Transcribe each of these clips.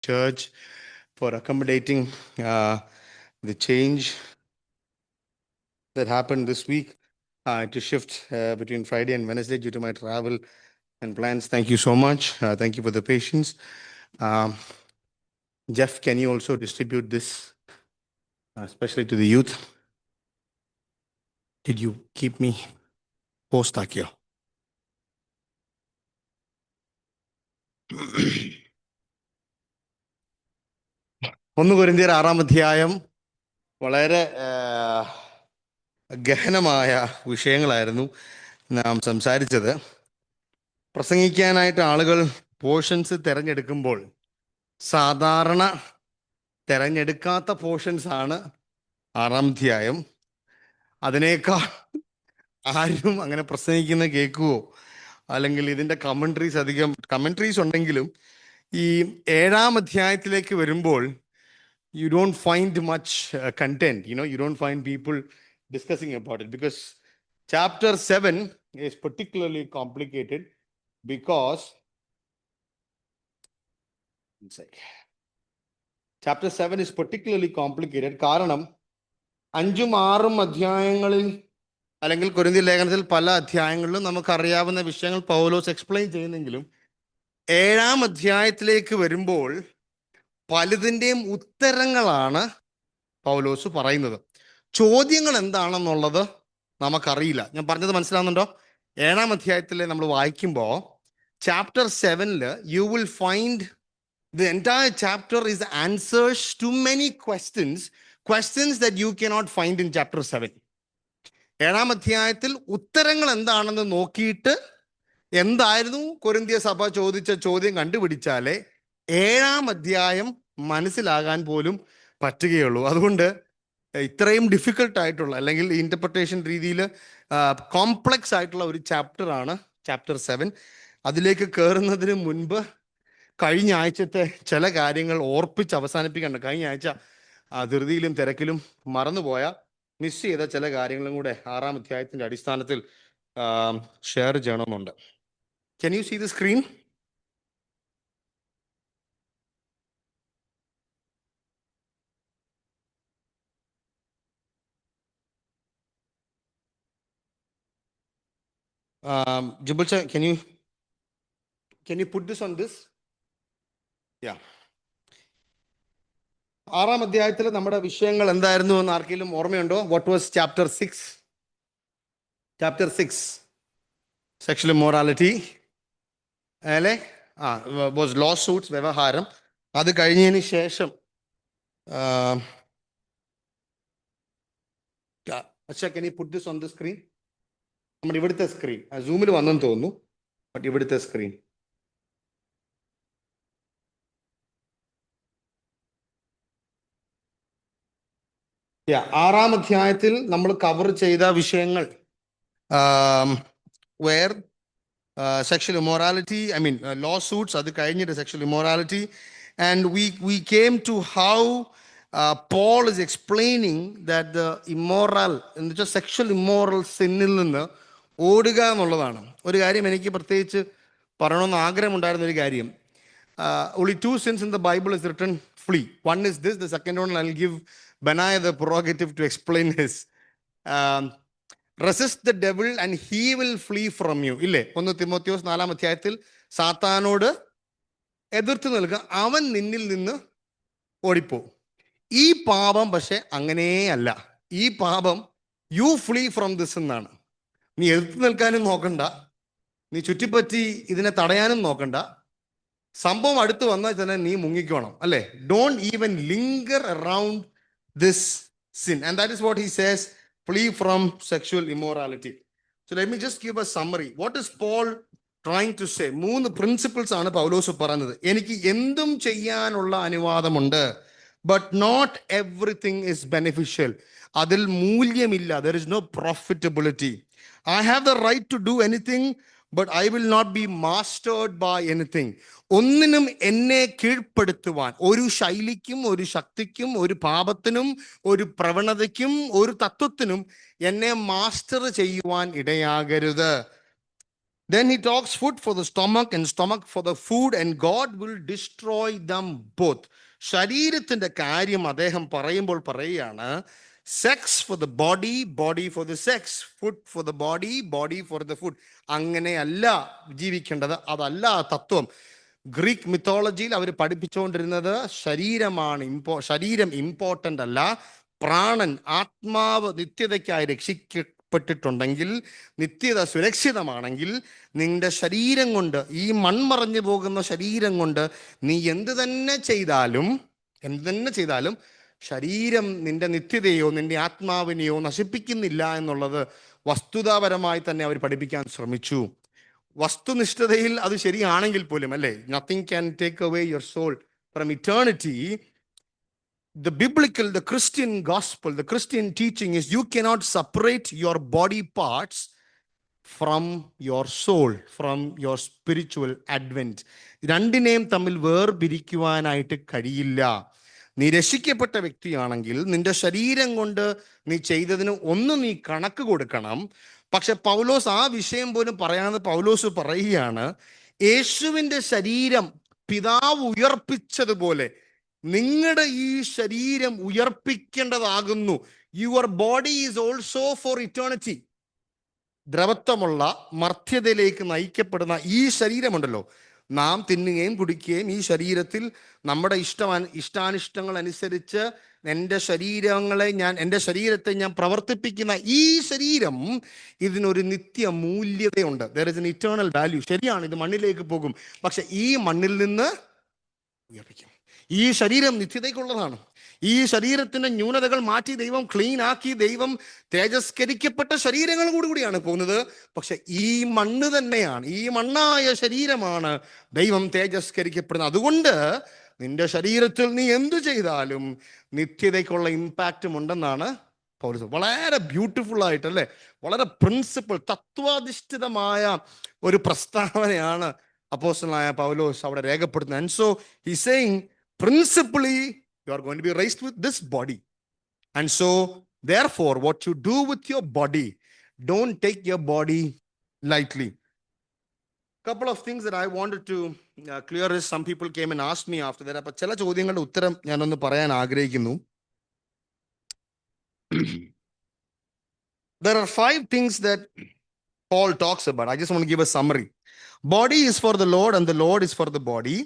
church for accommodating the change that happened this week to shift between Friday and Wednesday due to my travel and plans. Thank you so much. Thank you for the patience. Jeff, can you also distribute this, especially to the youth? Did you keep me post-akio? 1 കൊരിന്ത്യർ 6-ാം അധ്യായം വളരെ ഗഹനമായ വിഷയങ്ങളായിരുന്നു നാം സംസാരിച്ചത്. പ്രസംഗിക്കാനായിട്ട് ആളുകൾ portions തിരഞ്ഞെടുക്കുമ്പോൾ സാധാരണ തിരഞ്ഞെടുക്കാത്ത portions ആണ് 6-ാം അധ്യായം. അതിനേക്കാൾ ആരും അങ്ങനെ പ്രസംഗിക്കുന്ന കേൾക്കുവോ അല്ലെങ്കിൽ ഇതിൻ്റെ കമൻട്രീസ് ഉണ്ടെങ്കിലും ഈ 7-ാം അധ്യായത്തിലേക്ക് വരുമ്പോൾ you don't find much content, you don't find people discussing about it, because chapter 7 is particularly complicated because കാരണം 5-ഉം 6-ഉം അധ്യായങ്ങളിൽ അല്ലെങ്കിൽ കൊരിന്ത്യർ ലേഖനത്തിൽ പല അധ്യായങ്ങളിലും നമുക്കറിയാവുന്ന വിഷയങ്ങൾ പൗലോസ് എക്സ്പ്ലെയിൻ ചെയ്യുന്നെങ്കിലും 7-ാം അധ്യായത്തിലേക്ക് വരുമ്പോൾ പലതിൻ്റെയും ഉത്തരങ്ങളാണ് പൗലോസ് പറയുന്നത്. ചോദ്യങ്ങൾ എന്താണെന്നുള്ളത് നമുക്കറിയില്ല. ഞാൻ പറഞ്ഞത് മനസ്സിലാവുന്നുണ്ടോ? 7-ാം അധ്യായത്തിൽ നമ്മൾ വായിക്കുമ്പോൾ chapter 7 you will find the entire chapter is answers to many questions that you cannot find in chapter 7. 7-ാം അധ്യായത്തിൽ ഉത്തരങ്ങൾ എന്താണെന്ന് നോക്കിയിട്ട് എന്തായിരുന്നു കൊരിന്ത്യ സഭ ചോദിച്ച ചോദ്യം കണ്ടുപിടിച്ചാലേ 7-ാം അധ്യായം മനസ്സിലാകാൻ പോലും പറ്റുകയുള്ളൂ. അതുകൊണ്ട് ഇത്രയും ഡിഫിക്കൽട്ടായിട്ടുള്ള അല്ലെങ്കിൽ ഇൻ്റർപ്രിട്ടേഷൻ രീതിയിൽ കോംപ്ലക്സ് ആയിട്ടുള്ള ഒരു ചാപ്റ്ററാണ് ചാപ്റ്റർ 7. അതിലേക്ക് കയറുന്നതിന് മുൻപ് കഴിഞ്ഞ ആഴ്ചത്തെ ചില കാര്യങ്ങൾ ഓർപ്പിച്ച് അവസാനിപ്പിക്കേണ്ട. കഴിഞ്ഞ ആഴ്ച ധൃതിയിലും തിരക്കിലും മറന്നുപോയ മിസ് ചെയ്ത ചില കാര്യങ്ങളും കൂടെ 6-ാം അധ്യായത്തിൻ്റെ അടിസ്ഥാനത്തിൽ ഷെയർ ചെയ്യണമെന്നുണ്ട്. Can you see the screen? Jubal, can you put this on this? Yeah. 6-ാം അധ്യായത്തിൽ നമ്മുടെ വിഷയങ്ങൾ എന്തായിരുന്നു എന്ന് ആർക്കെങ്കിലും ഓർമ്മയുണ്ടോ? What was chapter 6? Chapter 6, sexual immorality. അല്ലേ? was lawsuits, വ്യവഹാരം. അത് കഴിഞ്ഞതിന് ശേഷം can you put this on the screen? നമ്മുടെ ഇവിടുത്തെ സ്ക്രീൻ സൂമിൽ വന്നെന്ന് തോന്നുന്നു. ബട്ട് ഇവിടുത്തെ സ്ക്രീൻ ആറാം അധ്യായത്തിൽ നമ്മൾ കവർ ചെയ്ത വിഷയങ്ങൾ വേർ sexual immorality, lawsuits, അത് കഴിഞ്ഞിട്ട് sexual immorality, and we came to how Paul is explaining that the immoral, എന്ന് വെച്ചാൽ sexual immoral സിന്നിൽ നിന്ന് ഓടുക എന്നുള്ളതാണ്. ഒരു കാര്യം എനിക്ക് പ്രത്യേകിച്ച് പറയണമെന്ന് ആഗ്രഹമുണ്ടായിരുന്ന ഒരു കാര്യം, only 2 sins in the Bible is written, flee. One is this, the second one I'll give Benaiah the prerogative to explain his. Resist the devil and he will flee from you. ഇല്ലേ? 1 തിമോത്തിയോസ് 4-ാം അധ്യായത്തിൽ സാത്താനോട് എതിർത്ത് നിൽക്കുക, അവൻ നിന്നിൽ നിന്ന് ഓടിപ്പോ. ഈ പാപം പക്ഷെ അങ്ങനെയല്ല. ഈ പാപം യു ഫ്ലീ ഫ്രം ദിസ് എന്നാണ്. നീ എതിർത്ത് നിൽക്കാനും നോക്കണ്ട, നീ ചുറ്റിപ്പറ്റി ഇതിനെ തടയാനും നോക്കണ്ട. സംഭവം അടുത്ത് വന്നാൽ തന്നെ നീ മുങ്ങിക്കോണം, അല്ലേ? Don't even linger around this sin. And that is what he says, flee from sexual immorality. So let me just give a summary. What is Paul trying to say? 3 principles ആണ് പൗലോസ് പറയുന്നത്. എനിക്ക് എന്തും ചെയ്യാനുള്ള അനുവാദമുണ്ട്, but not everything is beneficial. അതിൽ മൂല്യമില്ല. There is no profitability. I have the right to do anything, but I will not be mastered by anything. ഒന്നിനും എന്നെ കീഴ്പ്പെടുത്തുവാൻ, ഒരു ശൈലിക്കും ഒരു ശക്തിക്കും ഒരു പാപത്തിനും ഒരു പ്രവണതയ്ക്കും ഒരു തത്വത്തിനും എന്നെ മാസ്റ്റർ ചെയ്യുവാൻ ഇടയാകരുത്. Then he talks food for the stomach and stomach for the food, and God will destroy them both. ശരീരത്തിന്റെ കാര്യം അദ്ദേഹം പറയുമ്പോൾ പറയുകയാണ്, sex for the body, body for the sex, food for the body, body for the food. അങ്ങനെയല്ല ജീവിക്കേണ്ടത്, അതല്ല ആ തത്വം. ഗ്രീക്ക് മിത്തോളജിയിൽ അവർ പഠിപ്പിച്ചുകൊണ്ടിരുന്നത് ശരീരം ഇമ്പോർട്ടൻ്റ് അല്ല, പ്രാണൻ, ആത്മാവ് നിത്യതയ്ക്കായി രക്ഷിക്കപ്പെട്ടിട്ടുണ്ടെങ്കിൽ, നിത്യത സുരക്ഷിതമാണെങ്കിൽ, നിന്റെ ശരീരം കൊണ്ട്, ഈ മൺമറഞ്ഞു പോകുന്ന ശരീരം കൊണ്ട് നീ എന്ത് തന്നെ ചെയ്താലും ശരീരം നിന്റെ നിത്യതയോ നിന്റെ ആത്മാവിനെയോ നശിപ്പിക്കുന്നില്ല എന്നുള്ളത് വസ്തുതാപരമായി തന്നെ അവർ പഠിപ്പിക്കാൻ ശ്രമിച്ചു. വസ്തുനിഷ്ഠതയിൽ അത് ശരിയാണെങ്കിൽ പോലും, അല്ലേ, nothing can take away your soul from eternity. The Christian gospel, the Christian teaching is you cannot separate your body parts from your soul, from your spiritual advent. രണ്ടിനെയും തമ്മിൽ വേർപിരിക്കുവാനായിട്ട് കഴിയില്ല. നീ രക്ഷിക്കപ്പെട്ട വ്യക്തിയാണെങ്കിൽ നിന്റെ ശരീരം കൊണ്ട് നീ ചെയ്തതിന് നീ കണക്ക് കൊടുക്കണം. പക്ഷെ പൗലോസ് ആ വിഷയം പോലും പറയാതെ പൗലോസ് പറയുകയാണ്, യേശുവിൻ്റെ ശരീരം പിതാവ് ഉയർപ്പിച്ചതുപോലെ നിങ്ങളുടെ ഈ ശരീരം ഉയർപ്പിക്കേണ്ടതാകുന്നു. Your body is also for eternity. ദ്രവത്വമുള്ള മർത്യതയിലേക്ക് നയിക്കപ്പെടുന്ന ഈ ശരീരമുണ്ടല്ലോ, നാം തിന്നുകയും കുടിക്കുകയും ഈ ശരീരത്തിൽ നമ്മുടെ ഇഷ്ടാനിഷ്ടങ്ങൾ അനുസരിച്ച് എൻ്റെ ശരീരത്തെ ഞാൻ പ്രവർത്തിപ്പിക്കുന്ന ഈ ശരീരം, ഇതിനൊരു നിത്യ മൂല്യതയുണ്ട്. There is an eternal value. ശരിയാണ്, ഇത് മണ്ണിലേക്ക് പോകും, പക്ഷെ ഈ മണ്ണിൽ നിന്ന് ഉയർപ്പിക്കും. ഈ ശരീരം നിത്യതയ്ക്കുള്ളതാണ്. ഈ ശരീരത്തിന്റെ ന്യൂനതകൾ മാറ്റി ദൈവം ക്ലീൻ ആക്കി, ദൈവം തേജസ്കരിക്കപ്പെട്ട ശരീരങ്ങൾ കൂടിയാണ് പോകുന്നത്. പക്ഷെ ഈ മണ്ണ് തന്നെയാണ്, ഈ മണ്ണായ ശരീരമാണ് ദൈവം തേജസ്കരിക്കപ്പെടുന്നത്. അതുകൊണ്ട് നിന്റെ ശരീരത്തിൽ നീ എന്തു ചെയ്താലും നിത്യതയ്ക്കുള്ള ഇമ്പാക്റ്റും ഉണ്ടെന്നാണ് പൗലോസ്. വളരെ ബ്യൂട്ടിഫുൾ ആയിട്ടല്ലേ, വളരെ പ്രിൻസിപ്പിൾ, തത്വാധിഷ്ഠിതമായ ഒരു പ്രസ്താവനയാണ് അപ്പോസ്തലനായ പൗലോസ് അവിടെ രേഖപ്പെടുത്തുന്നത്. And so he saying, principally you are going to be raised with this body, and so therefore what you do with your body, don't take your body lightly. Couple of things that I wanted to clear is, some people came and asked me after that. appo chela chodyangalude uttaram njan onnu parayan aagrahikkunnu. There are 5 things that Paul talks about. I just want to give a summary. Body is for the Lord and the Lord is for the body.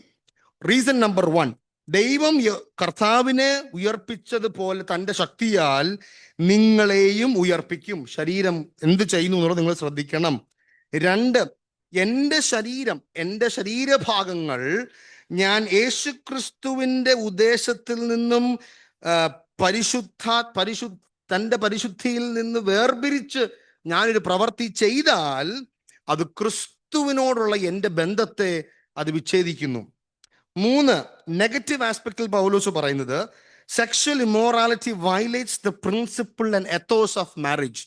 Reason number 1, ദൈവം കർത്താവിനെ ഉയർപ്പിച്ചതുപോലെ തൻ്റെ ശക്തിയാൽ നിങ്ങളെയും ഉയർപ്പിക്കും. ശരീരം എന്ത് ചെയ്യുന്നു എന്നുള്ളത് നിങ്ങൾ ശ്രദ്ധിക്കണം. 2, എൻ്റെ ശരീരഭാഗങ്ങൾ ഞാൻ യേശുക്രിസ്തുവിൻ്റെ ഉദ്ദേശത്തിൽ നിന്നും തൻ്റെ പരിശുദ്ധിയിൽ നിന്ന് വേർപിരിച്ച് ഞാനൊരു പ്രവൃത്തി ചെയ്താൽ അത് ക്രിസ്തുവിനോടുള്ള എൻ്റെ ബന്ധത്തെ അത് വിച്ഛേദിക്കുന്നു. 3, നെഗറ്റീവ് ആസ്പെക്റ്റിൽ പൗലോസ് പറയുന്നത്, sexual immorality violates the principle and ethos of marriage.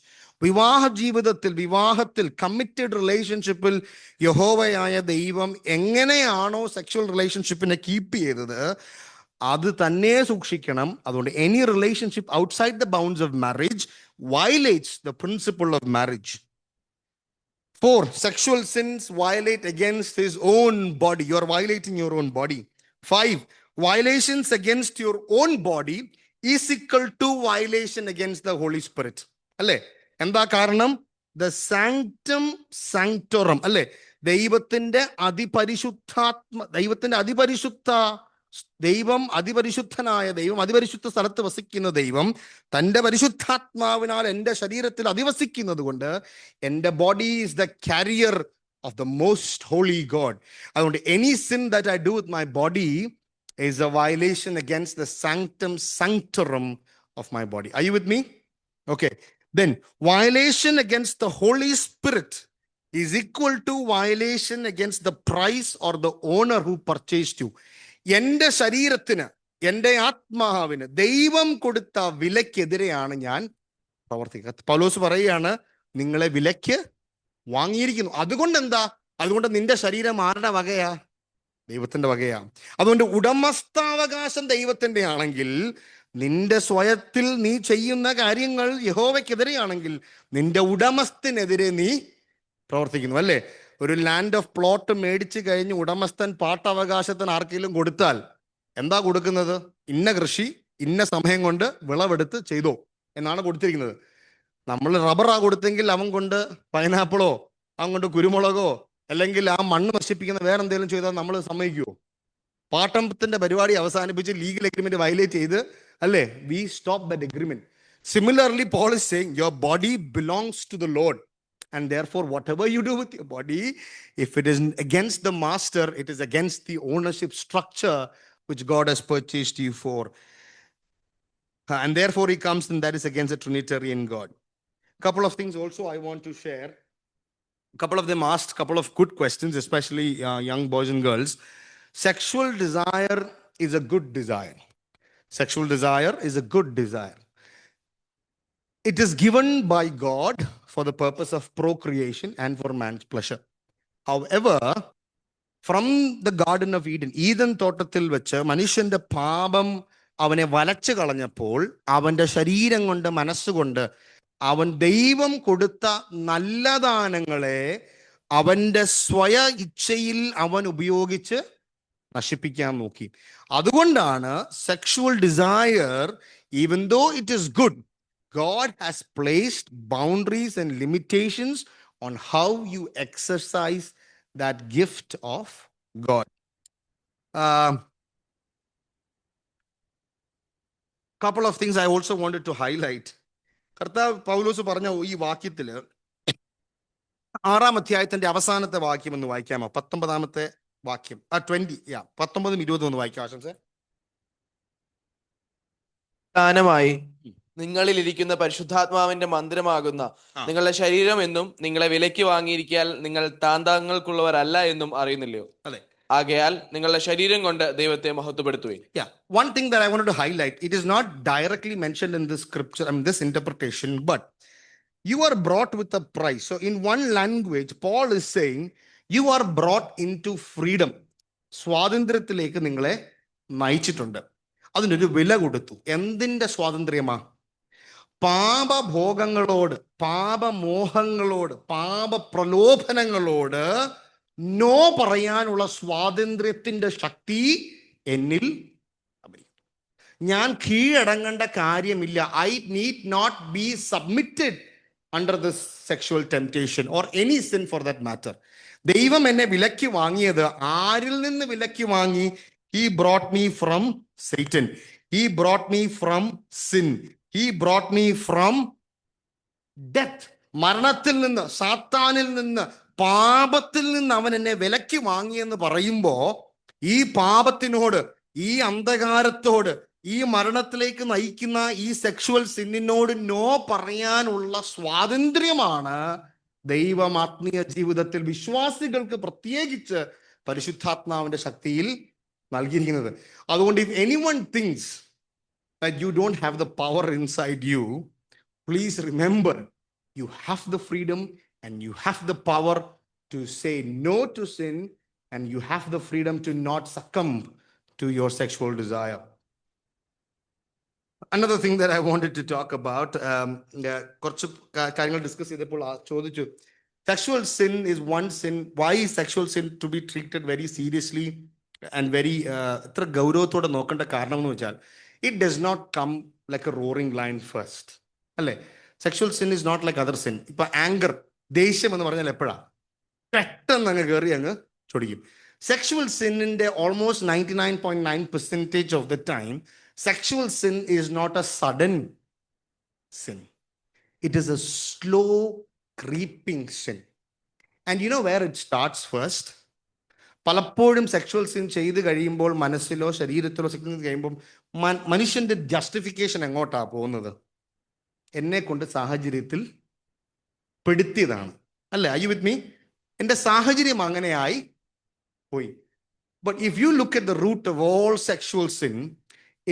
വിവാഹത്തിൽ കമ്മിറ്റഡ് റിലേഷൻഷിപ്പിൽ യഹോവയായ ദൈവം എങ്ങനെയാണോ സെക്ഷൽ റിലേഷൻഷിപ്പിനെ കീപ്പ് ചെയ്തത് അത് തന്നെ സൂക്ഷിക്കണം. അതുകൊണ്ട് any relationship outside the bounds of marriage violates the principle of marriage. 4, sexual sins violate against his own body. You are violating your own body. 5, violations against your own body is equal to violation against the Holy Spirit. അല്ലേ? എന്താ കാരണം? The sanctum sanctorum, അല്ലേ? ദൈവത്തിന്റെ അതിപരിശുദ്ധനായ ദൈവം, അതിപരിശുദ്ധ സ്ഥലത്ത് വസിക്കുന്ന ദൈവം തൻ്റെ പരിശുദ്ധാത്മാവിനാൽ എൻ്റെ ശരീരത്തിൽ അധിവസിക്കുന്നത് കൊണ്ട് എൻ്റെ body is the carrier of the most holy god. അതുകൊണ്ട് any sin that I do with my body is a violation against the sanctum sanctorum of my body. Are you with me? Okay. Then violation against the Holy Spirit is equal to violation against the price or the owner who purchased you. എൻ്റെ ശരീരത്തിന്, എൻ്റെ ആത്മാവിന് ദൈവം കൊടുത്ത വിലക്കെതിരെയാണ് ഞാൻ പ്രവർത്തിക്കുക. പൗലോസ് പറയുകയാണ്, നിങ്ങളെ വിലക്ക് വാങ്ങിയിരിക്കുന്നു. അതുകൊണ്ട് നിന്റെ ശരീരം ആരുടെ വകയാ? ദൈവത്തിന്റെ വകയാ. അതുകൊണ്ട് ഉടമസ്ഥാവകാശം ദൈവത്തിന്റെ ആണെങ്കിൽ, നിന്റെ സ്വയത്തിൽ നീ ചെയ്യുന്ന കാര്യങ്ങൾ യഹോവയ്ക്കെതിരെയാണെങ്കിൽ നിന്റെ ഉടമസ്ഥനെതിരെ നീ പ്രവർത്തിക്കുന്നു, അല്ലേ? ഒരു ലാൻഡ് ഓഫ് പ്ലോട്ട് മേടിച്ച് കഴിഞ്ഞ് ഉടമസ്ഥൻ പാട്ടവകാശത്തിന് ആർക്കെങ്കിലും കൊടുത്താൽ എന്താ കൊടുക്കുന്നത്? ഇന്ന കൃഷി ഇന്ന സമയം കൊണ്ട് വിളവെടുത്ത് ചെയ്തോ എന്നാണ് കൊടുത്തിരിക്കുന്നത്. നമ്മൾ റബ്ബറാ കൊടുത്തെങ്കിൽ അവൻ കൊണ്ട് പൈനാപ്പിളോ അവൻ കൊണ്ട് കുരുമുളകോ അല്ലെങ്കിൽ ആ മണ്ണ് നശിപ്പിക്കുന്ന വേറെ എന്തെങ്കിലും ചെയ്താൽ നമ്മൾ സമ്മതിക്കുമോ? പാട്ടത്തിന്റെ പരിപാടി അവസാനിപ്പിച്ച് ലീഗൽ എഗ്രിമെന്റ് വയലേറ്റ് ചെയ്ത് അല്ലേ, we stop that agreement. Similarly, Paul is saying your body belongs to the Lord, and therefore whatever you do with your body, if it is against the master, it is against the ownership structure which God has purchased you for. And therefore he comes, and that is against the Trinitarian God. Couple of things also I want to share. A couple of them asked a couple of good questions, especially young boys and girls. Sexual desire is a good desire. Sexual desire is a good desire. It is given by God for the purpose of procreation and for man's pleasure. However, from the Garden of Eden, Eden തോട്ടത്തിൽ വെച്ച് മനുഷ്യന്റെ പാപം അവനെ വലച്ചു കളഞ്ഞപ്പോൾ അവന്റെ ശരീരം കൊണ്ട് മനസ്സുകൊണ്ട് അവൻ ദൈവം കൊടുത്ത നല്ല ദാനങ്ങളെ അവന്റെ സ്വയ ഇച്ഛയിൽ അവൻ ഉപയോഗിച്ച് നശിപ്പിക്കാൻ നോക്കി. അതുകൊണ്ടാണ് sexual desire, even though it is good, God has placed boundaries and limitations on how you exercise that gift of God. Couple of things I also wanted to highlight. കർത്താവ് പൗലോസ് പറഞ്ഞ ഈ വാക്യത്തില് 6-ാം അധ്യായത്തിന്റെ അവസാനത്തെ വാക്യം ഒന്ന് വായിക്കാമോ? 19-ാമത്തെ വാക്യം, 19-20 ഒന്ന് വായിക്കാം ആശംസ. ദാനമായി നിങ്ങളിൽ ഇരിക്കുന്ന പരിശുദ്ധാത്മാവിന്റെ മന്ദിരമാകുന്ന നിങ്ങളുടെ ശരീരം എന്നും നിങ്ങളെ വിലയ്ക്ക് വാങ്ങിയിരിക്കാൻ നിങ്ങൾ താന്താങ്ങൾക്കുള്ളവരല്ല എന്നും അറിയുന്നില്ലയോ? അതെ. ആകയാൽ നിങ്ങളുടെ ശരീരം കൊണ്ട് ദൈവത്തെ മഹത്വപ്പെടുത്തുവേ. One thing that I wanted to highlight, it is not directly mentioned in this scripture, this interpretation, but you are brought with a price. So in one language, Paul is saying you are brought into freedom. സ്വാതന്ത്ര്യത്തിലേക്ക് നിങ്ങളെ നയിച്ചിട്ടുണ്ട്. അതിനൊരു വില കൊടുത്തു. എന്തിന്റെ സ്വാതന്ത്ര്യമാ? പാപഭോഗങ്ങളോട്, പാപമോഹങ്ങളോട്, പാപപ്രലോഭനങ്ങളോട് no പറയാനുള്ള സ്വാതന്ത്ര്യത്തിന്റെ ശക്തി എന്നിൽ. ഞാൻ കീഴടങ്ങേണ്ട കാര്യമില്ല. I need not be submitted under this sexual temptation or any sin for that matter. ദൈവം എന്നെ വിലക്ക് വാങ്ങിയത് ആരിൽ നിന്ന് വിലക്ക് വാങ്ങി? He brought me from Satan. He brought me from sin. He brought me from death. മരണത്തിൽ നിന്ന്, സാത്താനിൽ നിന്ന്, പാപത്തിൽ നിന്ന് അവൻ എന്നെ വിലക്ക് വാങ്ങിയെന്ന് പറയുമ്പോ ഈ പാപത്തിനോട്, ഈ അന്ധകാരത്തോട്, ഈ മരണത്തിലേക്ക് നയിക്കുന്ന ഈ സെക്ഷുവൽ സിന്നിനോട് നോ പറയാനുള്ള സ്വാതന്ത്ര്യമാണ് ദൈവം ആത്മീയ ജീവിതത്തിൽ വിശ്വാസികൾക്ക് പ്രത്യേകിച്ച് പരിശുദ്ധാത്മാവിന്റെ ശക്തിയിൽ നൽകിയിരിക്കുന്നത്. അതുകൊണ്ട് if anyone thinks that you don't have the power inside you, please remember you have the freedom and you have the power to say no to sin, and you have the freedom to not succumb to your sexual desire. Another thing that I wanted to talk about, കുറച്ച് കാര്യങ്ങൾ discuss ചെയ്തപ്പോൾ ചോദിച്ചു, sexual sin is one sin. Why is sexual sin to be treated very seriously and very ഇത്ര ഗൗരവത്തോടെ നോക്കേണ്ട കാരണം എന്ന് വെച്ചാൽ it does not come like a roaring lion first, അല്ലേ? Sexual sin is not like other sin. ഇപ്പൊ anger, ദേഷ്യം എന്ന് പറഞ്ഞാൽ എപ്പോഴാ? പെട്ടെന്ന് അങ്ങ് കയറി അങ്ങ് ചൊടിക്കും. സെക്ഷുവൽ സിന്നിന്റെ almost 99.9% of the time sexual sin is not a sudden sin. It is a slow creeping sin. And you know where it starts first? പലപ്പോഴും സെക്ഷുവൽ സിൻ ചെയ്ത് കഴിയുമ്പോൾ, മനസ്സിലോ ശരീരത്തിലോ സെക്ഷുവൽ കഴിയുമ്പോൾ മനുഷ്യന്റെ ജസ്റ്റിഫിക്കേഷൻ എങ്ങോട്ടാ പോകുന്നത്? എന്നെ കൊണ്ട് സാഹചര്യത്തിൽ പെടുത്തിയതാണ്, അല്ലേ? Are you with me? എൻ്റെ സാഹചര്യം അങ്ങനെയായി പോയി. But if you look at the root of all sexual sin,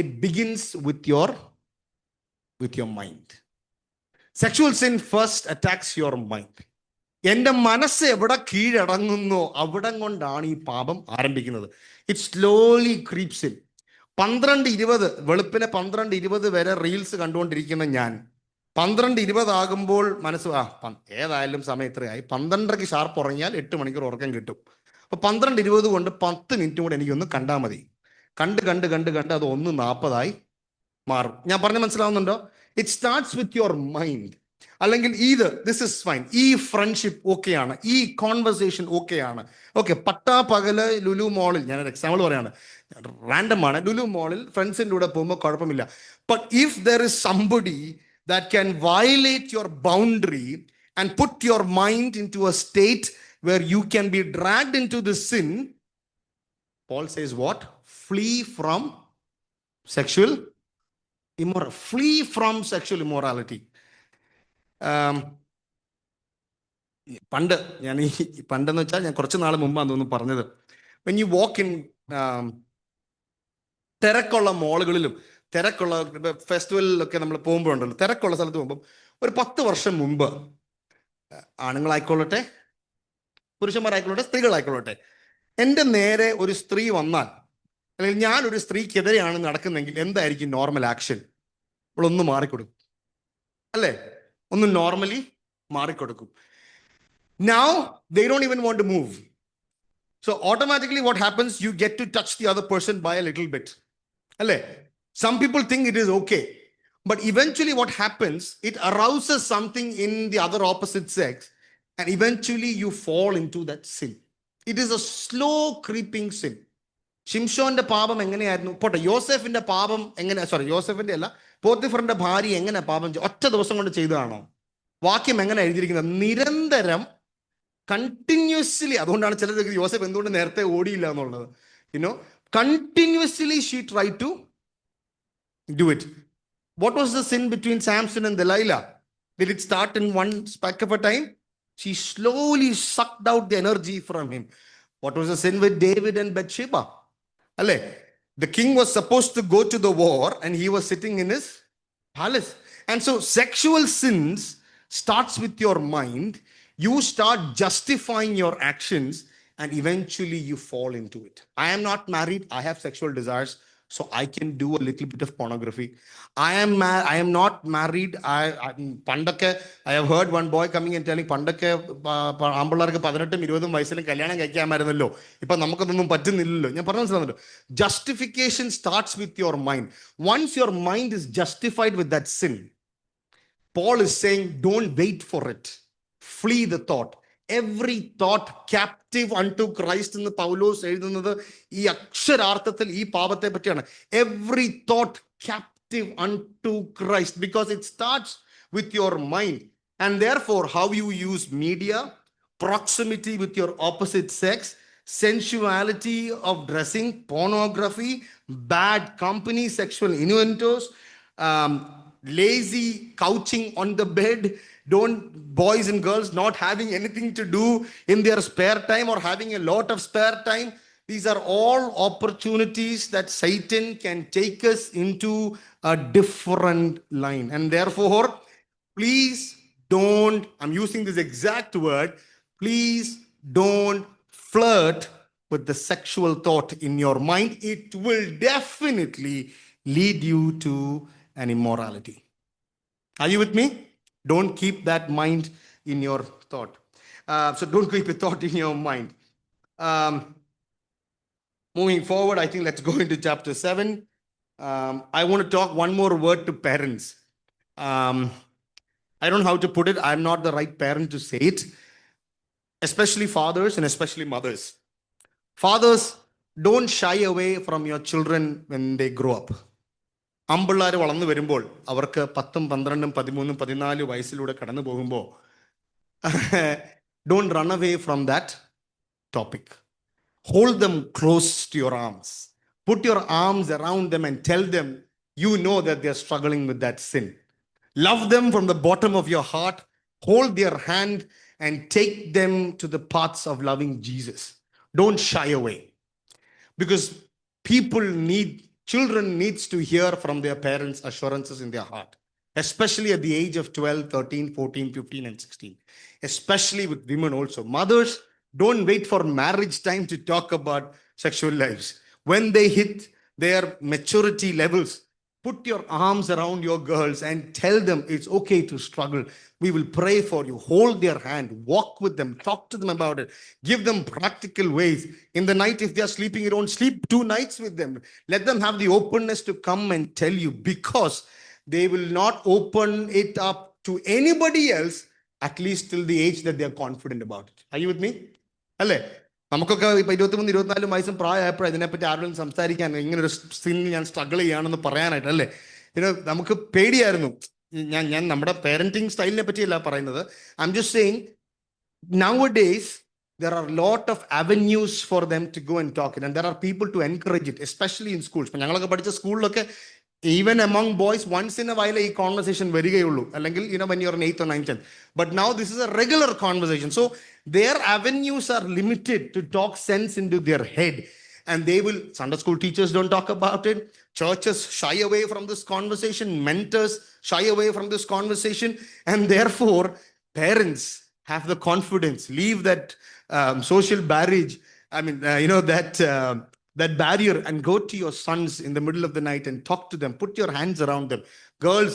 it begins with your mind. Sexual sin first attacks your mind. എൻ്റെ മനസ്സ് എവിടെ കീഴടങ്ങുന്നോ അവിടം കൊണ്ടാണ് ഈ പാപം ആരംഭിക്കുന്നത്. It slowly crepes in. 12-20 വെളുപ്പിനെ 12-20 വരെ റീൽസ് കണ്ടുകൊണ്ടിരിക്കുന്ന ഞാൻ 12:20 ആകുമ്പോൾ ഏതായാലും സമയം ഇത്രയായി, 12:30 ഷാർപ്പ് ഉറങ്ങിയാൽ 8 മണിക്കൂർ ഉറക്കം കിട്ടും. അപ്പൊ 12:20 കൊണ്ട് 10 മിനിറ്റ് കൂടെ എനിക്കൊന്ന് കണ്ടാൽ മതി. കണ്ട് അത് 1:40 മാറും. ഞാൻ പറഞ്ഞ മനസ്സിലാവുന്നുണ്ടോ? It starts with your mind. അല്ലെങ്കിൽ ദിസ് ഇസ് ഫൈൻ, ഈ ഫ്രണ്ട്ഷിപ്പ് ഓക്കെയാണ്, ഈ കോൺവെർസേഷൻ ഓക്കെയാണ്, ഓക്കെ. പട്ടാപകല് ലുലു മോളിൽ, ഞാനൊരു എക്സാമ്പിൾ പറയാണ്, റാൻഡം ആണ്, ലുലു മോളിൽ ഫ്രണ്ട്സിൻ്റെ കൂടെ പോകുമ്പോൾ കുഴപ്പമില്ല. But if there is somebody that can violate your boundary and put your mind into a state where you can be dragged into the sin, Paul says what? Flee from sexual immorality. Flee from sexual immorality. പണ്ടെന്ന് വെച്ചാൽ ഞാൻ കുറച്ച് നാൾ മുമ്പാണ് തോന്നുന്നു പറഞ്ഞത്, when you walk in തിരക്കുള്ള മോളുകളിലും തിരക്കുള്ള ഫെസ്റ്റിവലിലൊക്കെ നമ്മൾ പോകുമ്പോഴുണ്ടല്ലോ, തിരക്കുള്ള സ്ഥലത്ത് പോകുമ്പോൾ ഒരു 10 വർഷം മുമ്പ്, ആണുങ്ങളായിക്കൊള്ളട്ടെ പുരുഷന്മാരായിക്കൊള്ളട്ടെ സ്ത്രീകളായിക്കൊള്ളട്ടെ, എൻ്റെ നേരെ ഒരു സ്ത്രീ വന്നാൽ, അല്ലെങ്കിൽ ഞാനൊരു സ്ത്രീക്കെതിരെയാണ് നടക്കുന്നെങ്കിൽ എന്തായിരിക്കും നോർമൽ ആക്ഷൻ? നമ്മളൊന്ന് മാറിക്കൊടുക്കും, അല്ലേ? ഒന്ന് normally മാറിക്കൊടുക്കും. Now they don't even want to move. So automatically what happens? You get to touch the other person by a little bit. Alle? Some people think it is okay. But eventually what happens? It arouses something in the other opposite sex. And eventually you fall into that sin. It is a slow creeping sin. ഷിംഷോന്റെ പാപം എങ്ങനെയായിരുന്നു? പോട്ടെ, യോസെഫിന്റെ പാപം യോസെഫിന്റെ അല്ല, പോത്തിഫറിന്റെ ഭാര്യ എങ്ങനെ പാപം ഒറ്റ ദിവസം കൊണ്ട് ചെയ്തതാണോ? വാക്യം എങ്ങനെ എഴുതിയിരിക്കുന്നത്? നിരന്തരം, കണ്ടിന്യൂസ്ലി. അതുകൊണ്ടാണ് ചിലർ യോസെഫ് എന്തുകൊണ്ട് നേരത്തെ ഓടിയില്ല എന്നുള്ളത്. Continuously she tried to do it. What was the sin between Samson and Delilah? Did it start in one speck of a time? She slowly sucked out the energy from him. What was the sin with David and Bathsheba? The king was supposed to go to the war and he was sitting in his palace. And so sexual sins starts with your mind. You start justifying your actions and eventually you fall into it. I am not married. I have sexual desires, so I can do a little bit of pornography. I am not married. Pandakke, I have heard one boy coming and telling, Pandakke ആമ്പിള്ളേർക്ക് 18-20 വയസ്സിലും കല്യാണം കഴിക്കാമായിരുന്നല്ലോ, ഇപ്പൊ നമുക്കതൊന്നും പറ്റുന്നില്ലല്ലോ. ഞാൻ പറഞ്ഞു, justification starts with your mind. Once your mind is justified with that sin, Paul is saying, don't wait for it. Flee the thought. Every thought captive unto Christ എന്ന് പൗലോസ് എഴുതുന്നത് ഈ അക്ഷരാർത്ഥത്തിൽ ഈ പാപത്തെ പറ്റിയാണ്. Every thought captive unto Christ, because it starts with your mind. And therefore how you use media, proximity with your opposite sex, sensuality of dressing, pornography, bad company, sexual innuendos, lazy couching on the bed, boys and girls not having anything to do in their spare time or having a lot of spare time. These are all opportunities that Satan can take us into a different line. And therefore, please don't, I'm using this exact word, please don't flirt with the sexual thought in your mind. It will definitely lead you to an immorality. Are you with me? Don't keep that mind in your thought. So don't keep a thought in your mind. Moving forward, I think let's go into chapter 7. I want to talk one more word to parents. I don't know how to put it. I'm not the right parent to say it. Especially fathers and especially mothers. Fathers, don't shy away from your children when they grow up. അമ്പിള്ളേർ വളർന്നു വരുമ്പോൾ അവർക്ക് 10, 12, 13, 14 വയസ്സിലൂടെ കടന്നു പോകുമ്പോൾ don't run away from that topic. Hold them close to your arms. Put your arms around them and tell them you know that they're struggling with that sin. Love them from the bottom of your heart. Hold their hand and take them to the paths of loving Jesus. Don't shy away. Because children needs to hear from their parents assurances in their heart, especially at the age of 12, 13, 14, 15 and 16, especially with women also. Mothers, don't wait for marriage time to talk about sexual lives. When they hit their maturity levels, Put your arms around your girls and tell them it's okay to struggle. We will pray for you. Hold their hand, walk with them, talk to them about it, give them practical ways. In the night, if they are sleeping, you don't sleep 2 nights with them. Let them have the openness to come and tell you, because they will not open it up to anybody else, at least till the age that they are confident about it. Are you with me? അല്ലേ? നമുക്കൊക്കെ ഇപ്പൊ 23-24 വയസ്സും പ്രായമായപ്പോഴും ഇതിനെപ്പറ്റി ആരോടും സംസാരിക്കാൻ, ഇങ്ങനെ ഒരു സീനിൽ ഞാൻ സ്ട്രഗിൾ ചെയ്യാണെന്ന് പറയാനായിട്ട്, അല്ലേ? നമുക്ക് പേടിയായിരുന്നു. ഞാൻ നമ്മുടെ പേരന്റിങ് സ്റ്റൈലിനെ പറ്റിയല്ല പറയുന്നത്. I am just saying, nowadays there are a lot of avenues for them to go and talk it, and there are people to encourage it, especially in schools. ഇപ്പൊ ഞങ്ങളൊക്കെ പഠിച്ച സ്കൂളിലൊക്കെ even among boys, once in a while a conversation varigayullu, അല്ലെങ്കിൽ when you're in 8th or 9th, 10th. But now this is a regular conversation, so their avenues are limited to talk sense into their head, and they will, Sunday school teachers don't talk about it, churches shy away from this conversation, mentors shy away from this conversation, and therefore parents have the confidence, leave that social barriage, that barrier, and go to your sons in the middle of the night and talk to them. Put your hands around them. Girls,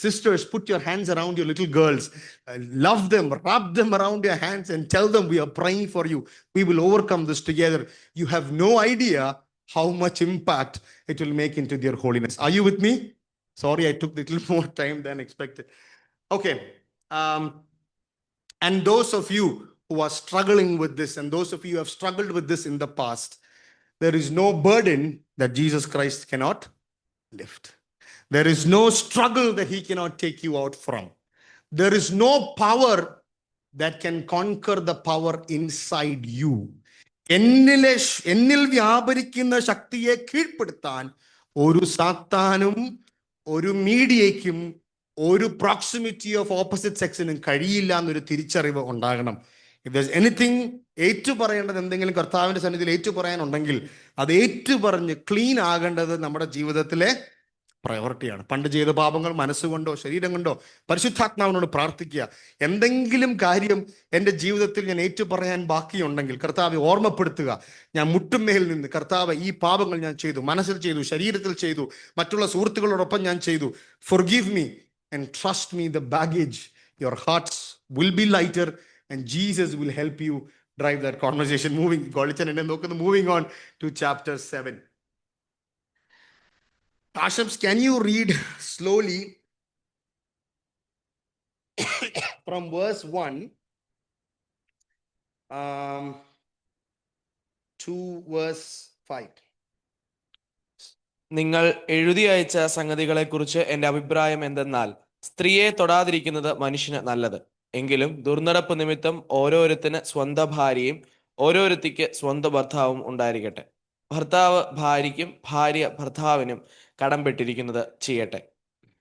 sisters, put your hands around your little girls. Love them, wrap them around your hands and tell them, we are praying for you. We will overcome this together. You have no idea how much impact it will make into their holiness. Are you with me? Sorry, I took a little more time than expected. Okay. And those of you who are struggling with this, and those of you who have struggled with this in the past, there is no burden that Jesus Christ cannot lift. There is no struggle that he cannot take you out from. There is no power that can conquer the power inside you. എന്നിൽ വ്യാപരിക്കുന്ന ശക്തിയെ കീഴ്പ്പെടുത്താൻ ഒരു സാത്താനും ഒരു മീഡിയയ്ക്കും ഒരു proximity of opposite സെക്സിനും കഴിയില്ല എന്നൊരു തിരിച്ചറിവ് ഉണ്ടാകണം. If there's anything ഏറ്റുപറയേണ്ടത്, എന്തെങ്കിലും കർത്താവിന്റെ സന്നിധിയിൽ ഏറ്റുപറയാനുണ്ടെങ്കിൽ അത് ഏറ്റുപറഞ്ഞ് ക്ലീൻ ആകേണ്ടത് നമ്മുടെ ജീവിതത്തിലെ പ്രയോറിറ്റിയാണ്. പണ്ട് ചെയ്ത പാപങ്ങൾ മനസ്സുകൊണ്ടോ ശരീരം കൊണ്ടോ പരിശുദ്ധാത്മാവിനോട് പ്രാർത്ഥിക്കുക. എന്തെങ്കിലും കാര്യം എൻ്റെ ജീവിതത്തിൽ ഞാൻ ഏറ്റുപറയാൻ ബാക്കിയുണ്ടെങ്കിൽ കർത്താവെ ഓർമ്മപ്പെടുത്തുക. ഞാൻ മുട്ടുമേൽ നിന്ന്, കർത്താവ് ഈ പാപങ്ങൾ ഞാൻ ചെയ്തു, മനസ്സിൽ ചെയ്തു, ശരീരത്തിൽ ചെയ്തു, മറ്റുള്ള സുഹൃത്തുക്കളോടൊപ്പം ഞാൻ ചെയ്തു, forgive me and trust me, the baggage, your hearts will be lighter and Jesus will help you drive that conversation moving. Moving on to chapter 7. Ashams, can you read slowly from verse 1 to verse 5? നിങ്ങൾ എഴുതി അയച്ച സംഗതികളെക്കുറിച്ച് എൻ്റെ അഭിപ്രായം എന്തെന്നാൽ, സ്ത്രീയെ തൊടാതിരിക്കുന്നത് മനുഷ്യന് നല്ലത്. എങ്കിലും ദുർനടപ്പ് നിമിത്തം ഓരോരുത്തന് സ്വന്തം ഭാര്യയും ഓരോരുത്തിക്ക് സ്വന്തം ഭർത്താവും ഉണ്ടായിരിക്കട്ടെ. ഭർത്താവ് ഭാര്യയ്ക്കും ഭാര്യ ഭർത്താവിനും കടംപെട്ടിരിക്കുന്നത് ചെയ്യട്ടെ.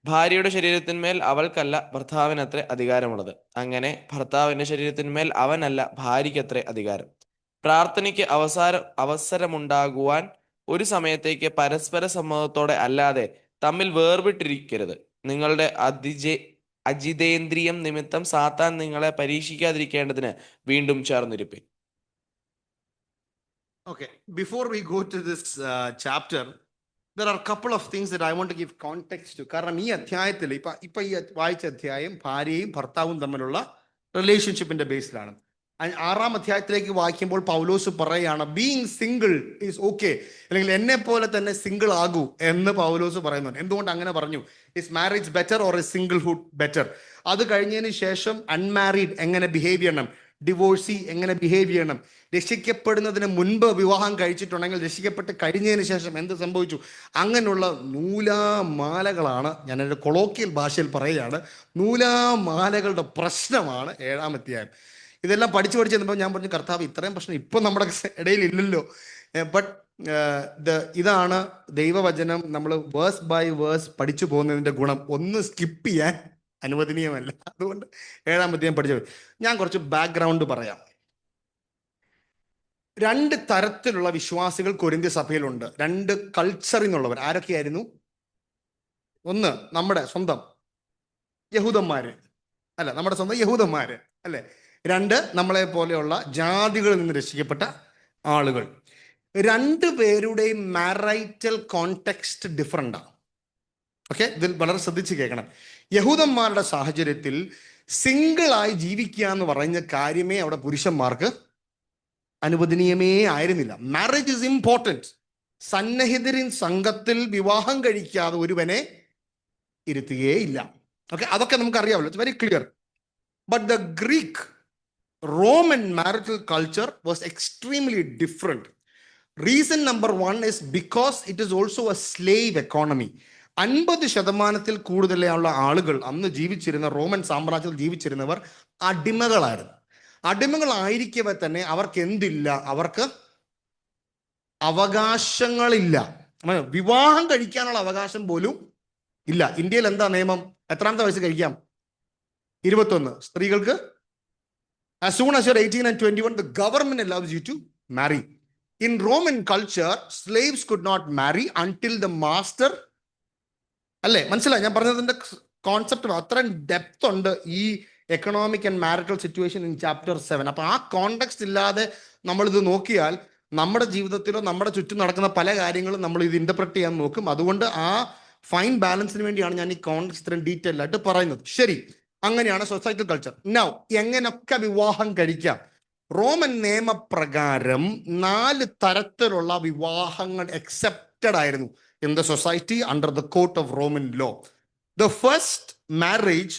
ഭാര്യയുടെ ശരീരത്തിന്മേൽ അവൾക്കല്ല ഭർത്താവിനത്രേ അധികാരമുള്ളത്. അങ്ങനെ ഭർത്താവിന്റെ ശരീരത്തിന്മേൽ അവനല്ല ഭാര്യയ്ക്കത്രേ അധികാരം. പ്രാർത്ഥനയ്ക്ക് അവസരമുണ്ടാകുവാൻ ഒരു സമയത്തേക്ക് പരസ്പര സമ്മതത്തോടെ അല്ലാതെ തമ്മിൽ വേർവിട്ടിരിക്കരുത്. നിങ്ങളുടെ അജിതേന്ദ്രിയം നിമിത്തം സാത്താൻ നിങ്ങളെ പരീക്ഷിക്കാതിരിക്കേണ്ടതിന് വീണ്ടും ചേർന്നിരിപ്പിൻ. Okay, before we go to this chapter, there are a couple of things that I want to give context to. കാരണം ഈ അധ്യായത്തിൽ ഇപ്പൊ ഈ വായിച്ച അധ്യായം ഭാര്യയും ഭർത്താവും തമ്മിലുള്ള റിലേഷൻഷിപ്പിന്റെ ബേസിലാണ്. 6-ാം അധ്യായത്തിലേക്ക് വായിക്കുമ്പോൾ പൗലോസ് പറയാണ്, ബീയിങ് സിംഗിൾ ഈസ് ഓക്കെ, അല്ലെങ്കിൽ എന്നെ പോലെ തന്നെ സിംഗിൾ ആകൂ എന്ന് പൗലോസ് പറയുന്നുണ്ട്. എന്തുകൊണ്ട് അങ്ങനെ പറഞ്ഞു? Is marriage better or is singlehood better? അത് കഴിഞ്ഞതിന് ശേഷം അൺമാരീഡ് എങ്ങനെ ബിഹേവ് ചെയ്യണം, ഡിവോഴ്സി എങ്ങനെ ബിഹേവ് ചെയ്യണം, രക്ഷിക്കപ്പെടുന്നതിന് മുൻപ് വിവാഹം കഴിച്ചിട്ടുണ്ടെങ്കിൽ രക്ഷിക്കപ്പെട്ട് കഴിഞ്ഞതിന് ശേഷം എന്ത് സംഭവിച്ചു, അങ്ങനെയുള്ള നൂലാമാലകളാണ്, ഞാൻ എൻ്റെ കൊളോക്കിയൽ ഭാഷയിൽ പറയുകയാണ്, നൂലാമാലകളുടെ പ്രശ്നമാണ് 7-ാം അധ്യായം. ഇതെല്ലാം പഠിച്ചു ചെന്നപ്പോൾ ഞാൻ പറഞ്ഞു, കർത്താവ് ഇത്രയും പ്രശ്നം ഇപ്പം നമ്മുടെ ഇടയിൽ ഇല്ലല്ലോ. ബട്ട് ഇതാണ് ദൈവവചനം. നമ്മൾ വേഴ്സ് ബൈ വേഴ്സ് പഠിച്ചു പോകുന്നതിൻ്റെ ഗുണം. ഒന്ന് സ്കിപ്പ് ചെയ്യാൻ അനുവദനീയമല്ല. അതുകൊണ്ട് 7-ാം അധ്യായം പഠിച്ചു. ഞാൻ കുറച്ച് ബാക്ക്ഗ്രൗണ്ട് പറയാം. 2 തരത്തിലുള്ള വിശ്വാസികൾ കൊരിന്ത്യ സഭയിലുണ്ട്. 2 കൾച്ചറിൽ നിന്നുള്ളവർ. ആരൊക്കെയായിരുന്നു? ഒന്ന് നമ്മുടെ സ്വന്തം യഹൂദന്മാര്, അല്ല നമ്മുടെ സ്വന്തം യഹൂദന്മാര് അല്ലെ. 2 നമ്മളെ പോലെയുള്ള ജാതികളിൽ നിന്ന് രക്ഷിക്കപ്പെട്ട ആളുകൾ. 2 പേരുടെയും മാരൈറ്റൽ കോണ്ടെക്സ്റ്റ് ഡിഫറൻ്റാണ്. ഓക്കെ, ഇതിൽ വളരെ ശ്രദ്ധിച്ച് കേൾക്കണം. യഹൂദന്മാരുടെ സാഹചര്യത്തിൽ സിംഗിളായി ജീവിക്കുക എന്ന് പറയുന്ന കാര്യമേ അവിടെ പുരുഷന്മാർക്ക് അനുവദനീയമേ ആയിരുന്നില്ല. Marriage is important. സന്നിഹിതരിൻ സംഘത്തിൽ വിവാഹം കഴിക്കാതെ ഒരുവനെ ഇരുത്തുകയില്ല. ഓക്കെ, അതൊക്കെ നമുക്ക് അറിയാമല്ലോ, it's very clear. But the Greek Roman marital culture was extremely different. Reason number 1 is because it is also a slave economy. 50% കൂടുതലുള്ള ആളുകൾ അന്ന് ജീവിച്ചിരുന്ന റോമൻ സാമ്രാജ്യത്തിൽ ജീവിച്ചിരുന്നവർ അടിമകളായിരുന്നു. അടിമകളായിരിക്കവേ തന്നെ അവർക്ക് എന്തില്ല? അവർക്ക് അവകാശങ്ങളില്ല. വിവാഹം കഴിക്കാനുള്ള അവകാശം പോലും ഇല്ല. ഇന്ത്യയിൽ എന്താ നിയമം? എത്രാമത്തെ വയസ്സ് കഴിക്കാം? 21. സ്ത്രീകൾക്ക് as soon as you're 18 and 21, the government allows you to marry. In Roman culture, slaves could not marry until the master. അല്ലേ, മനസ്സിലായി ഞാൻ പറഞ്ഞതിന്റെ കോൺസെപ്റ്റ്? അത്രയും ഡെപ്ത് ഉണ്ട് ഈ economic and marital situation in chapter 7. അപ്പൊ ആ കോണ്ടെക്സ്റ്റ് ഇല്ലാതെ നമ്മളിത് നോക്കിയാൽ നമ്മുടെ ജീവിതത്തിലോ നമ്മുടെ ചുറ്റും നടക്കുന്ന പല കാര്യങ്ങളും നമ്മൾ ഇത് ഇന്റർപ്രറ്റ് ചെയ്യാൻ നോക്കും. അതുകൊണ്ട് ആ ഫൈൻ ബാലൻസിന് വേണ്ടിയാണ് ഞാൻ ഈ കോണ്ടെക്സ്റ്റ് ഇത്രയും ഡീറ്റെയിൽ ആയിട്ട് പറയുന്നത്. ശരി, അങ്ങനെയാണ് സൊസൈറ്റൽ കൾച്ചർ. നൗ എങ്ങനെയൊക്കെ വിവാഹം കഴിക്കാം? റോമൻ നിയമപ്രകാരം 4 തരത്തിലുള്ള വിവാഹങ്ങൾ accepted ആയിരുന്നു in the society under the court of Roman law. The first marriage,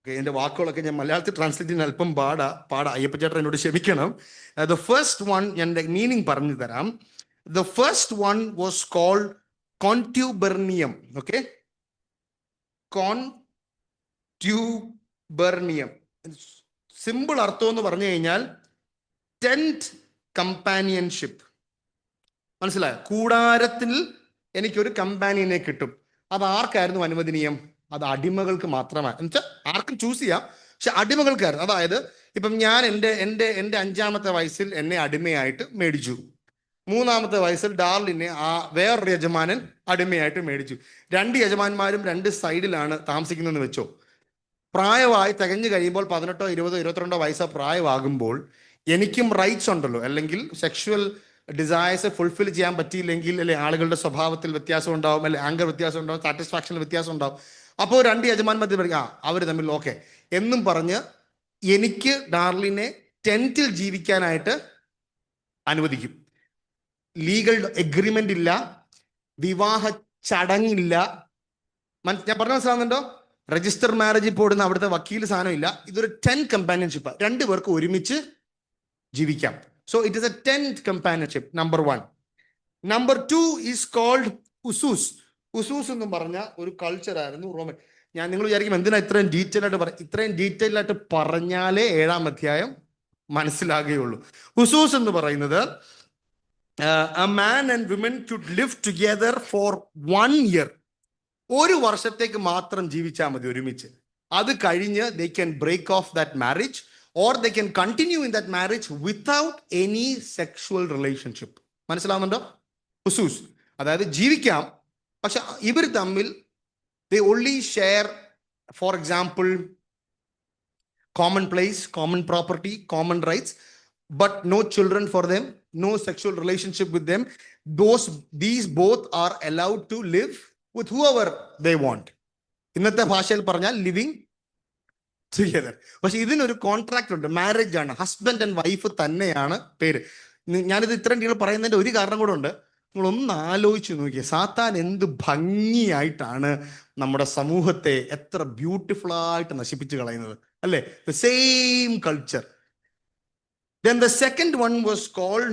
എൻ്റെ വാക്കുകളൊക്കെ ഞാൻ മലയാളത്തിൽ ട്രാൻസ്ലേറ്റ് ചെയ്യാൻ അല്പം പാടാ അയ്യപ്പച്ചേട്ടൻ എന്നോട് ക്ഷമിക്കണം. The first one ഞാൻ മീനിങ് പറഞ്ഞു തരാം. The first one was called contubernium. Okay, contubernium. Simple അർത്ഥം എന്ന് പറഞ്ഞു കഴിഞ്ഞാൽ ടെന്റ് കമ്പാനിയൻഷിപ്പ്. മനസ്സിലായോ? കൂടാരത്തിൽ എനിക്കൊരു കമ്പാനിയനെ കിട്ടും. അത് ആർക്കായിരുന്നു അനുവദനീയം? അത് അടിമകൾക്ക് മാത്രമാണ്. എന്നുവെച്ചാൽ ആർക്കും ചൂസ് ചെയ്യാം, പക്ഷെ അടിമകൾക്കായിരുന്നു. അതായത് ഇപ്പം ഞാൻ എൻ്റെ 5-ാമത്തെ വയസ്സിൽ എന്നെ അടിമയായിട്ട് മേടിച്ചു. 3-ാമത്തെ വയസ്സിൽ ഡാർലിനെ വേറൊരു യജമാനൻ അടിമയായിട്ട് മേടിച്ചു. 2 യജമാന്മാരും 2 സൈഡിലാണ് താമസിക്കുന്നതെന്ന് വെച്ചോ. പ്രായമായി തികഞ്ഞു കഴിയുമ്പോൾ 18, 20, 22 വയസ്സോ പ്രായമാകുമ്പോൾ എനിക്കും റൈറ്റ്സ് ഉണ്ടല്ലോ. അല്ലെങ്കിൽ സെക്ഷുവൽ ഡിസയേഴ്സ് ഫുൾഫിൽ ചെയ്യാൻ പറ്റിയില്ലെങ്കിൽ അല്ലെ ആളുകളുടെ സ്വഭാവത്തിൽ വ്യത്യാസം ഉണ്ടാവും, അല്ലെ ആങ്കർ വ്യത്യാസം ഉണ്ടാവും, സാറ്റിസ്ഫാക്ഷനിൽ വ്യത്യാസം ഉണ്ടാവും. അപ്പോൾ 2 യജമാന്മാർ പറയും അവർ തമ്മിൽ ഓക്കെ എന്നും പറഞ്ഞ് എനിക്ക് ഡാർലിനെ ടെന്റിൽ ജീവിക്കാനായിട്ട് അനുവദിക്കും. ലീഗൽ എഗ്രിമെന്റ് ഇല്ല, വിവാഹ ചടങ്ങില്ല. ഞാൻ പറഞ്ഞ മനസ്സിലാവുന്നുണ്ടോ? രജിസ്റ്റർ മാരേജിൽ പോടുന്ന അവിടുത്തെ വക്കീൽ സാധനം ഇല്ല. ഇതൊരു ടെന്റ് കമ്പാനിയൻഷിപ്പ്. 2 പേർക്ക് ഒരുമിച്ച് ജീവിക്കാം. So it is a tent companionship. Number 1. Number 2 is called usus. Usus എന്ന് പറഞ്ഞ ഒരു കൾച്ചർ ആയിരുന്നു റോമൻ. നിങ്ങൾ വിചാരിക്കും എന്തിനാ ഇത്രയും ഡീറ്റെയിൽ ആയിട്ട് ഇത്രയും ഡീറ്റെയിൽ ആയിട്ട് പറഞ്ഞാലേ 7-ാം അധ്യായം മനസ്സിലാകുകയുള്ളൂ. ഉസൂസ് എന്ന് പറയുന്നത് a man and women should live together for 1 year. 1 വർഷത്തേക്ക് മാത്രം ജീവിച്ചാൽ മതി ഒരുമിച്ച്. അത് കഴിഞ്ഞ് they can break off that marriage or they can continue in that marriage without any sexual relationship. മനസ്സിലാവുന്നുണ്ടോ? ഉസൂസ് അതായത് ജീവിക്കാം, പക്ഷെ ഇവർ തമ്മിൽ they only share, for example, common place, common property, common rights, but no children for them, no sexual relationship with them. These both are allowed to live with whoever they want. ഇന്നത്തെ ഭാഷയിൽ പറഞ്ഞാൽ living together. പക്ഷെ ഇതിനൊരു contract ഉണ്ട്, marriage ആണ്, husband and wife തന്നെയാണ് പേര്. ഞാനിത് ഇത്രയും ഡീറ്റെയിൽ പറയുന്നതിന്റെ ഒരു കാരണം കൂടെ ഉണ്ട്. നിങ്ങളൊന്ന് ആലോചിച്ച് നോക്കിയേ, സാത്താൻ എന്ത് ഭംഗിയായിട്ടാണ് നമ്മുടെ സമൂഹത്തെ എത്ര ബ്യൂട്ടിഫുൾ ആയിട്ട് നശിപ്പിച്ച് കളയുന്നത് അല്ലേ? The same culture. Then the second one was called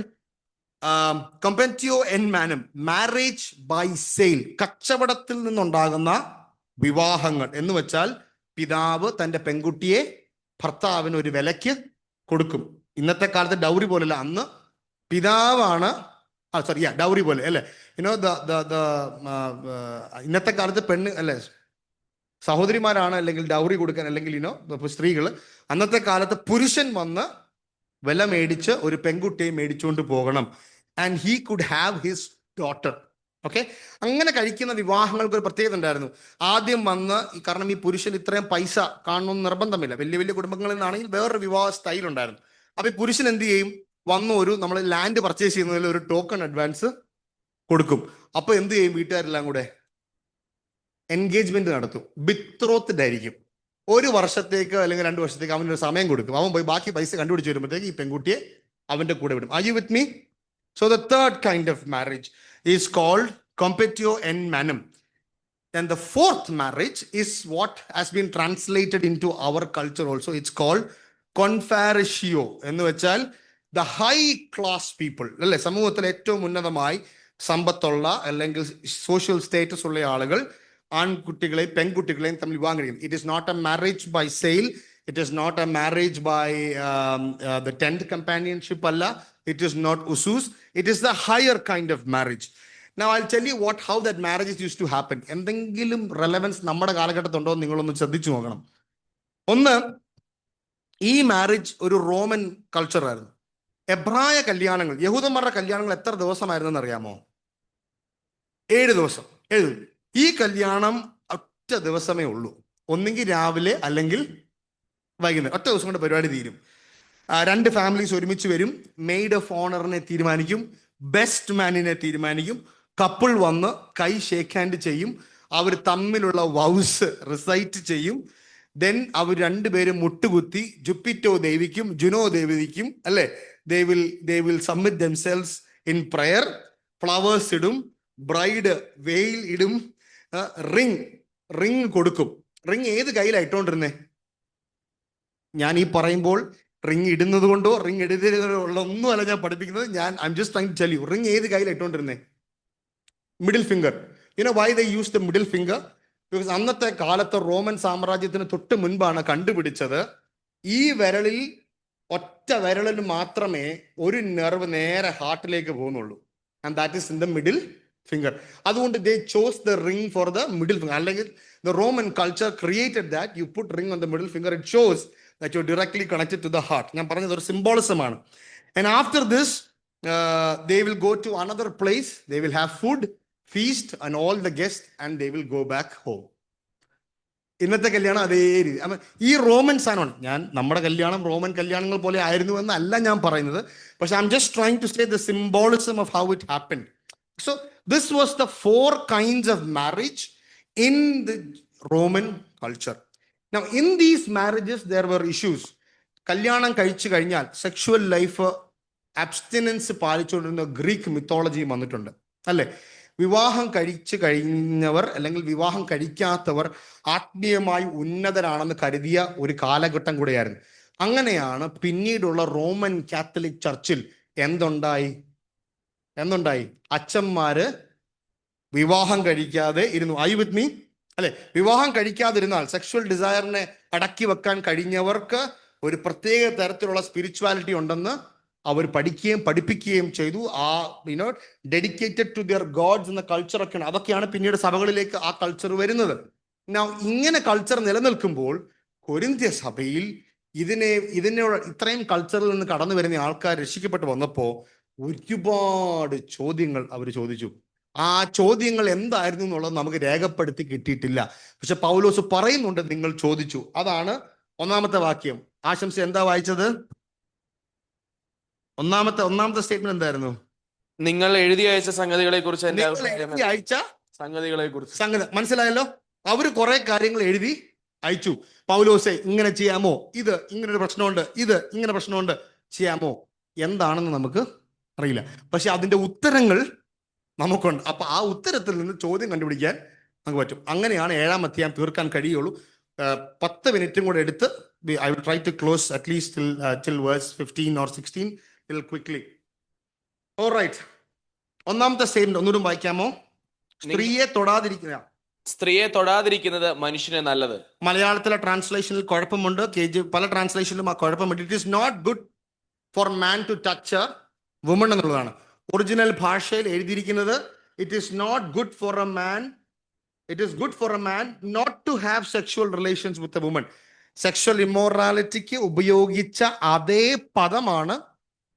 compatio en manum, marriage by sale. കച്ചവടത്തിൽ നിന്നുണ്ടാകുന്ന വിവാഹങ്ങൾ എന്ന് വെച്ചാൽ പിതാവ് തൻ്റെ പെൺകുട്ടിയെ ഭർത്താവിന് ഒരു വിലയ്ക്ക് കൊടുക്കും. ഇന്നത്തെ കാലത്ത് ഡൗറി പോലല്ല, അന്ന് പിതാവാണ് ഡൗറി പോലെ അല്ലേ. ഇന്നത്തെ കാലത്ത് പെണ്ണ് അല്ലെ സഹോദരിമാരാണ് അല്ലെങ്കിൽ ഡൗറി കൊടുക്കാൻ, അല്ലെങ്കിൽ സ്ത്രീകൾ. അന്നത്തെ കാലത്ത് പുരുഷൻ വന്ന് വില മേടിച്ച് ഒരു പെൺകുട്ടിയെ മേടിച്ചുകൊണ്ട് പോകണം. And he could have his daughter. Okay, അങ്ങനെ കഴിക്കുന്ന വിവാഹങ്ങൾക്ക് ഒരു പ്രത്യേകത ഉണ്ടായിരുന്നു. ആദ്യം വന്ന് കാരണം ഈ പുരുഷൻ ഇത്രയും പൈസ കാണണമെന്ന് നിർബന്ധമില്ല. വലിയ വലിയ കുടുംബങ്ങളിൽ നിന്നാണെങ്കിൽ വേറൊരു വിവാഹ സ്റ്റൈൽ ഉണ്ടായിരുന്നു. അപ്പൊ ഈ പുരുഷൻ എന്ത് ചെയ്യും? നമ്മൾ ലാൻഡ് പർച്ചേസ് ചെയ്യുന്നതിൽ ഒരു ടോക്കൺ അഡ്വാൻസ് കൊടുക്കും. അപ്പൊ എന്ത് ചെയ്യും വീട്ടുകാരെല്ലാം കൂടെ? എൻഗേജ്മെന്റ് നടത്തും. ബിത്രോത്ത് ആയിരിക്കും. 1 വർഷത്തേക്ക് അല്ലെങ്കിൽ 2 വർഷത്തേക്ക് അവനൊരു സമയം കൊടുക്കും. അവൻ പോയി ബാക്കി പൈസ കണ്ടുപിടിച്ച് വരുമ്പോഴത്തേക്ക് ഈ പെൺകുട്ടിയെ അവന്റെ കൂടെ വിടും. Are you with me? So the third kind of marriage is called compatio en manum. And the fourth marriage is what has been translated into our culture also. It's called confarreatio. എന്ന് വെച്ചാൽ the high class people, അല്ലെ, സമൂഹത്തിൽ ഏറ്റവും ഉന്നതമായി സമ്പത്തുള്ള അല്ലെങ്കിൽ social status ഉള്ള ആളുകൾ ആൺകുട്ടികളെയും പെൺകുട്ടികളെയും തമ്മിൽ വിവാഹം കഴിക്കും. It is not a marriage by sale, it is not a marriage by the tent companionship അല്ല, it is not usus, it is the higher kind of marriage. Now I'll tell you how that marriages used to happen. എന്തെങ്കിലും relevance നമ്മുടെ കാലഘട്ടത്തുണ്ടോ എന്ന് നിങ്ങളൊന്ന് ശ്രദ്ധിച്ചു നോക്കണം. ഒന്ന്, ഈ marriage ഒരു റോമൻ കൾച്ചർ ആയിരുന്നു. എബ്രായ കല്യാണങ്ങൾ, യഹൂദന്മാരുടെ കല്യാണങ്ങൾ എത്ര ദിവസമായിരുന്നെന്ന് അറിയാമോ? 7 ദിവസം. ഈ കല്യാണം ഒറ്റ ദിവസമേ ഉള്ളൂ. ഒന്നെങ്കിൽ രാവിലെ അല്ലെങ്കിൽ വൈകുന്നേരം. ഒറ്റ ദിവസം കൊണ്ട് പരിപാടി തീരും. 2 ഫാമിലീസ് ഒരുമിച്ച് വരും. മെയ്ഡ് ഓഫ് ഓണറിനെ തീരുമാനിക്കും, ബെസ്റ്റ് മാനിനെ തീരുമാനിക്കും. കപ്പിൾ വന്ന് കൈ ഷേക്ക് ഹാൻഡ് ചെയ്യും. അവർ തമ്മിലുള്ള വൗസ് റിസൈറ്റ് ചെയ്യും. ദെൻ അവർ 2 പേരും മുട്ടുകുത്തി ജുപ്പിറ്റോ ദേവിക്കും ജുനോ ദേവിക്കും, അല്ലെ, they will submit themselves in prayer. Flowers ഇടും, ബ്രൈഡ് വെയിൽ ഇടും, റിങ് കൊടുക്കും. റിങ് ഏത് കയ്യിലാണ് ഇട്ടോണ്ടിരുന്നേ? ഞാൻ ഈ പറയുമ്പോൾ റിങ് ഇടുന്നത് കൊണ്ടോ റിങ് എടുത്തതോ ഉള്ള ഒന്നുമല്ല ഞാൻ പഠിപ്പിക്കുന്നത്. I'm just trying to tell you. Ring ഏത് കയ്യിലാണ് ഇട്ടോണ്ടിരുന്നേ? Middle finger. You know why they use the middle finger? Because അന്നത്തെ കാലത്ത് റോമൻ സാമ്രാജ്യത്തിന് തൊട്ട് മുൻപാണ് കണ്ടുപിടിച്ചത് ഈ വിരലിൽ, ഒറ്റ വിരലിന് മാത്രമേ ഒരു നെർവ് നേരെ ഹാർട്ടിലേക്ക് പോകുന്നുള്ളൂ. And that is in the middle finger. അതുകൊണ്ട് they chose the ring for the middle finger. അല്ലെങ്കിൽ the Roman culture created that. You put ring on the middle finger. It shows that you're directly connected to the heart. ഞാൻ പറഞ്ഞത് ഒരു symbolism ആണ്. And after this, they will go to another place. They will have food, feast and all the guests, and they will go back home. ഇന്നത്തെ കല്യാണം അതേ രീതി. ഈ Roman സാധനമാണ്. ഞാൻ നമ്മുടെ കല്യാണം റോമൻ കല്യാണങ്ങൾ പോലെ ആയിരുന്നു എന്നല്ല ഞാൻ പറയുന്നത്. പക്ഷെ I am just trying to say the symbolism of how it happened. So this was the 4 kinds of marriage in the Roman culture. Now in these marriages there were issues. കല്യാണം കഴിച്ചു കഴിഞ്ഞാൽ സെക്ഷുവൽ ലൈഫ് അബ്സ്റ്റിനൻസ് പാലിച്ചുകൊണ്ടിരുന്ന Greek mythology വന്നിട്ടുണ്ട്, അല്ലെ? വിവാഹം കഴിച്ചു കഴിഞ്ഞവർ അല്ലെങ്കിൽ വിവാഹം കഴിക്കാത്തവർ ആത്മീയമായി ഉന്നതരാണെന്ന് കരുതിയ ഒരു കാലഘട്ടം കൂടെയായിരുന്നു. അങ്ങനെയാണ് പിന്നീടുള്ള റോമൻ കാത്തലിക് ചർച്ചിൽ എന്തുണ്ടായി? അച്ഛന്മാര് വിവാഹം കഴിക്കാതെ ഇരുന്നു. ഐ വിത്ത് മീ, അല്ലെ? വിവാഹം കഴിക്കാതിരുന്നാൽ സെക്ഷുവൽ ഡിസയറിനെ അടക്കി വെക്കാൻ കഴിഞ്ഞവർക്ക് ഒരു പ്രത്യേക തരത്തിലുള്ള സ്പിരിച്വാലിറ്റി ഉണ്ടെന്ന് അവർ പഠിപ്പിക്കുകയും ചെയ്തു. ഡെഡിക്കേറ്റഡ് ടു ദിയർ ഗോഡ്സ് എന്ന കൾച്ചർ ഒക്കെയാണ്. അതൊക്കെയാണ് പിന്നീട് സഭകളിലേക്ക് ആ കൾച്ചർ വരുന്നത്. ഇങ്ങനെ കൾച്ചർ നിലനിൽക്കുമ്പോൾ കൊരിന്ത്യ സഭയിൽ ഇതിനോട് ഇത്രയും കൾച്ചറിൽ നിന്ന് കടന്നു വരുന്ന ആൾക്കാർ രക്ഷിക്കപ്പെട്ട് വന്നപ്പോൾ ഒരുപാട് ചോദ്യങ്ങൾ അവർ ചോദിച്ചു. ആ ചോദ്യങ്ങൾ എന്തായിരുന്നു എന്നുള്ളത് നമുക്ക് രേഖപ്പെടുത്തി കിട്ടിയിട്ടില്ല. പക്ഷെ പൗലോസ് പറയുന്നുണ്ട് നിങ്ങൾ ചോദിച്ചു. അതാണ് 1-ാമത്തെ വാക്യം. ആശംസ എന്താ വായിച്ചത്? ഒന്നാമത്തെ സ്റ്റേറ്റ്മെന്റ് എന്തായിരുന്നു? നിങ്ങൾ എഴുതി അയച്ച സംഗതികളെ കുറിച്ച് സംഗതി മനസ്സിലായല്ലോ. അവര് കുറെ കാര്യങ്ങൾ എഴുതി അയച്ചു. പൗലോസെ ഇങ്ങനെ ചെയ്യാമോ, ഇത് ഇങ്ങനൊരു പ്രശ്നമുണ്ട്, ഇത് ഇങ്ങനെ പ്രശ്നമുണ്ട്, ചെയ്യാമോ? എന്താണെന്ന് നമുക്ക് അറിയില്ല, പക്ഷെ അതിന്റെ ഉത്തരങ്ങൾ നമുക്കുണ്ട്. അപ്പൊ ആ ഉത്തരത്തിൽ നിന്ന് ചോദ്യം കണ്ടുപിടിക്കാൻ നമുക്ക് പറ്റും. അങ്ങനെയാണ് 7-ാം അധ്യായം തീർക്കാൻ കഴിയുള്ളൂ. 10 മിനിറ്റും കൂടെ എടുത്ത് I will try to close at least till verse 15 or 16 quickly. All right. 1-ാമത്തെ statement ഒന്നുകൂടി വായിക്കാമോ? സ്ത്രീയെ തൊടാതിരിക്കുന്നത് മനുഷ്യന് നല്ലത്. മലയാളത്തിലെ ട്രാൻസ്ലേഷനിൽ കുഴപ്പമുണ്ട്, പല ട്രാൻസ്ലേഷനിലും ആ കുഴപ്പമുണ്ട്. It is not good for man to touch a woman എന്നുള്ളതാണ്. ഒറിജിനൽ ഭാഷയിൽ എഴുതിയിരിക്കുന്നത് it is not good for a man, it is good for a man not to have sexual relations with a woman. Sexual ഇമ്മോറാലിറ്റിക്ക് ഉപയോഗിച്ച അതേ പദമാണ്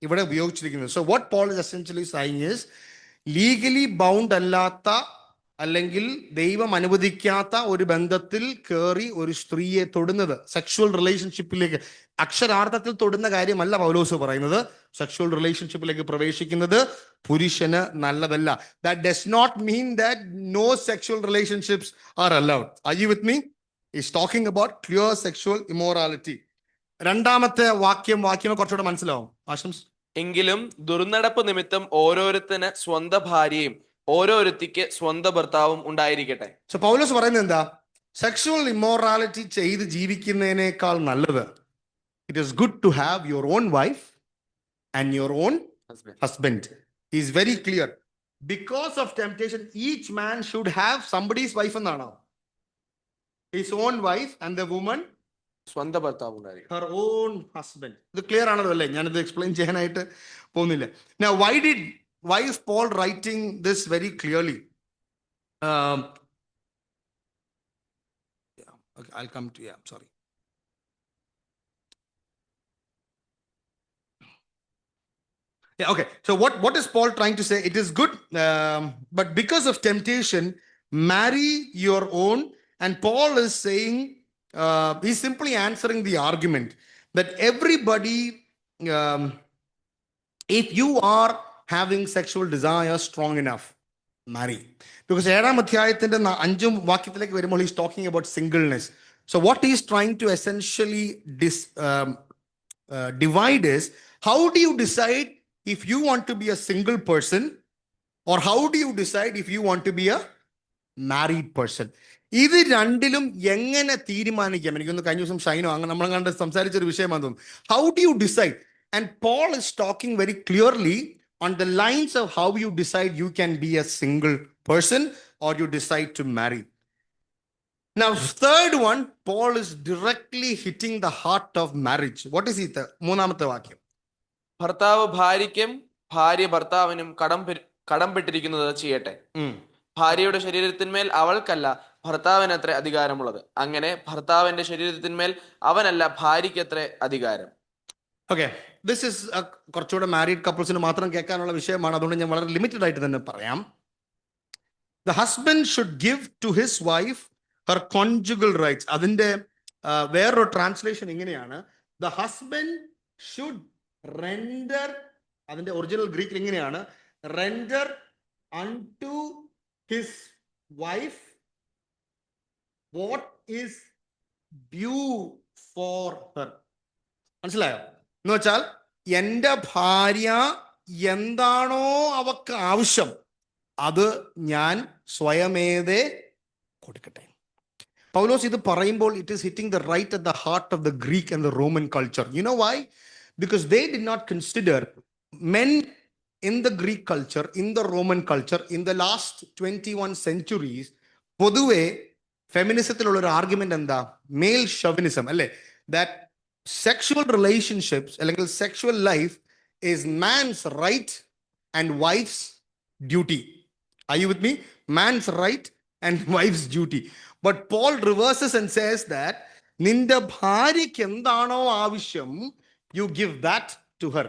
ഇവിടെ ഉപയോഗിച്ചിരിക്കുന്നത്. So what Paul is essentially saying is legally bound അല്ലാത്ത അല്ലെങ്കിൽ ദൈവം അനുവദിക്കാത്ത ഒരു ബന്ധത്തിൽ കയറി ഒരു സ്ത്രീയെ തൊടുന്നത്, സെക്ഷുവൽ റിലേഷൻഷിപ്പിലേക്ക്, അക്ഷരാർത്ഥത്തിൽ തൊടുന്ന കാര്യമല്ല പൗലോസ് പറയുന്നത്. സെക്ഷുവൽ റിലേഷൻഷിപ്പിലേക്ക് പ്രവേശിക്കുന്നത് പുരുഷന് നല്ലതല്ല. That does not mean that no sexual relationships are allowed. Are you with me? Is talking about clear sexual immorality. രണ്ടാമത്തെ വാക്യം കുറച്ചുകൂടെ മനസ്സിലാവും ആശംസ്. എങ്കിലും ദുർനടപ്പ് നിമിത്തം ഓരോരുത്തന് സ്വന്തം ഭാര്യയും ഓരോരുത്തിക്ക് സ്വന്തം ഭർത്താവും ഉണ്ടായിരിക്കട്ടെ. സോ പൗലോസ് പറയുന്നത് എന്താ? സെക്ഷുവൽ ഇമ്മോറാലിറ്റി ചെയ്ത് ജീവിക്കുന്നതിനേക്കാൾ നല്ലത്, it is good to have your own wife and your own husband. Is very clear. Because of temptation each man should have somebody's wife എന്നാണോ? His own wife and the woman സ്വന്തം ഭർത്താവ് ഉണ്ടായിരിക്കും. her own husband. ഇത് clear ആണല്ലോ അല്ലേ? ഞാനിത് explain ചെയ്യാനായിട്ട് പോകുന്നില്ല. Now why is Paul writing this very clearly? Okay, I'll come to sorry. Okay, so what is Paul trying to say? It is good, but because of temptation marry your own. And Paul is saying, he's simply answering the argument that everybody, if you are having sexual desire strong enough, marry. Because ഏഴാം അധ്യായത്തിന്റെ 5 വാക്യത്തിലേക്ക് വരുമ്പോൾ he's talking about singleness. So what he's trying to essentially divide is, how do you decide if you want to be a single person, or how do you decide if you want to be a married person? ഇത് രണ്ടിലും എങ്ങനെ തീരുമാനിക്കാം? എനിക്കൊന്ന് കഴിഞ്ഞ ദിവസം ഷൈനോ അങ്ങനെ നമ്മൾ കണ്ട് സംസാരിച്ചൊരു വിഷയമാണെന്ന് തോന്നുന്നു. How do you decide? And Paul is talking very clearly on the lines of how you decide you can be a single person or you decide to marry. Now, third one, Paul is directly hitting the heart of marriage. What is it? മൂന്നാമത്തെ വാക്യം. ഭർത്താവ് ഭാര്യയ്ക്കും ഭാര്യ ഭർത്താവിനും കടംപെട്ടിരിക്കുന്നത് ചെയ്യട്ടെ. ഭാര്യയുടെ ശരീരത്തിന്മേൽ അവൾക്കല്ല ഭർത്താവിനത്രേ അധികാരമുള്ളത്. അങ്ങനെ ഭർത്താവിന്റെ ശരീരത്തിന്മേൽ അവനല്ല ഭാര്യയ്ക്കത്രേ അധികാരം. ഓക്കെ, ദിസ് ഇസ് കുറച്ചുകൂടെ മാരീഡ് കപ്പിൾസിന് മാത്രം കേൾക്കാനുള്ള വിഷയമാണ്. അതുകൊണ്ട് ഞാൻ വളരെ ലിമിറ്റഡ് ആയിട്ട് തന്നെ പറയാം. The husband should give to his wife her conjugal rights. അതിന്റെ വേറൊരു ട്രാൻസ്ലേഷൻ ഇങ്ങനെയാണ്, ദ ഹസ്ബൻഡ് ഷുഡ് റെൻഡർ, അതിന്റെ ഒറിജിനൽ ഗ്രീക്കിൽ ഇങ്ങനെയാണ്, render unto his wife what is due for her. മനസ്സിലായോ? എന്ന് വെച്ചാൽ എൻ്റെ ഭാര്യ എന്താണോ അവക്ക് ആവശ്യം അത് ഞാൻ സ്വയമേതേ കൊടുക്കട്ടെ. പൗലോസ് ഇത് പറയുമ്പോൾ it is hitting the right at the heart of the Greek and the Roman culture. You know why? Because they did not consider men in the Greek culture, in the Roman culture, in the last 21 centuries, പൊതുവെ ഫെമിനിസത്തിലുള്ള ഒരു argument എന്താ? Male chauvinism അല്ലേ? That sexual relationships അല്ലെങ്കിൽ sexual life is man's right and wife's duty. Are you with me? Man's right and wife's duty. But Paul reverses and says that നിന്റെ ഭാര്യയ്ക്ക് എന്താണോ ആവശ്യം, you give that to her.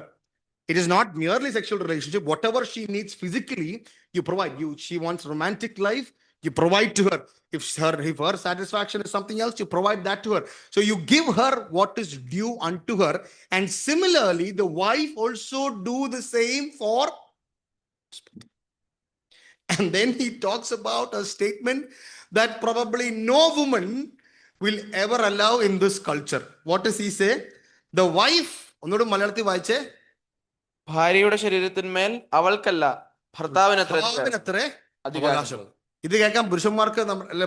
It is not merely sexual relationship. Whatever she needs physically, you provide. She wants romantic life, you provide to her. If her satisfaction is something else, you provide that to her. So you give her what is due unto her. And similarly, the wife also do the same for husband. And then he talks about a statement that probably no woman will ever allow in this culture. What does he say? The wife, ഒന്നുകൂടെ മലയാളത്തിൽ വായിച്ചേ, ഭാര്യയുടെ ശരീരത്തിന്മേൽ അവൾക്കല്ല ഭർത്താവിനത്രേ അവകാശം. ഇത് കേൾക്കാൻ പുരുഷന്മാർക്ക്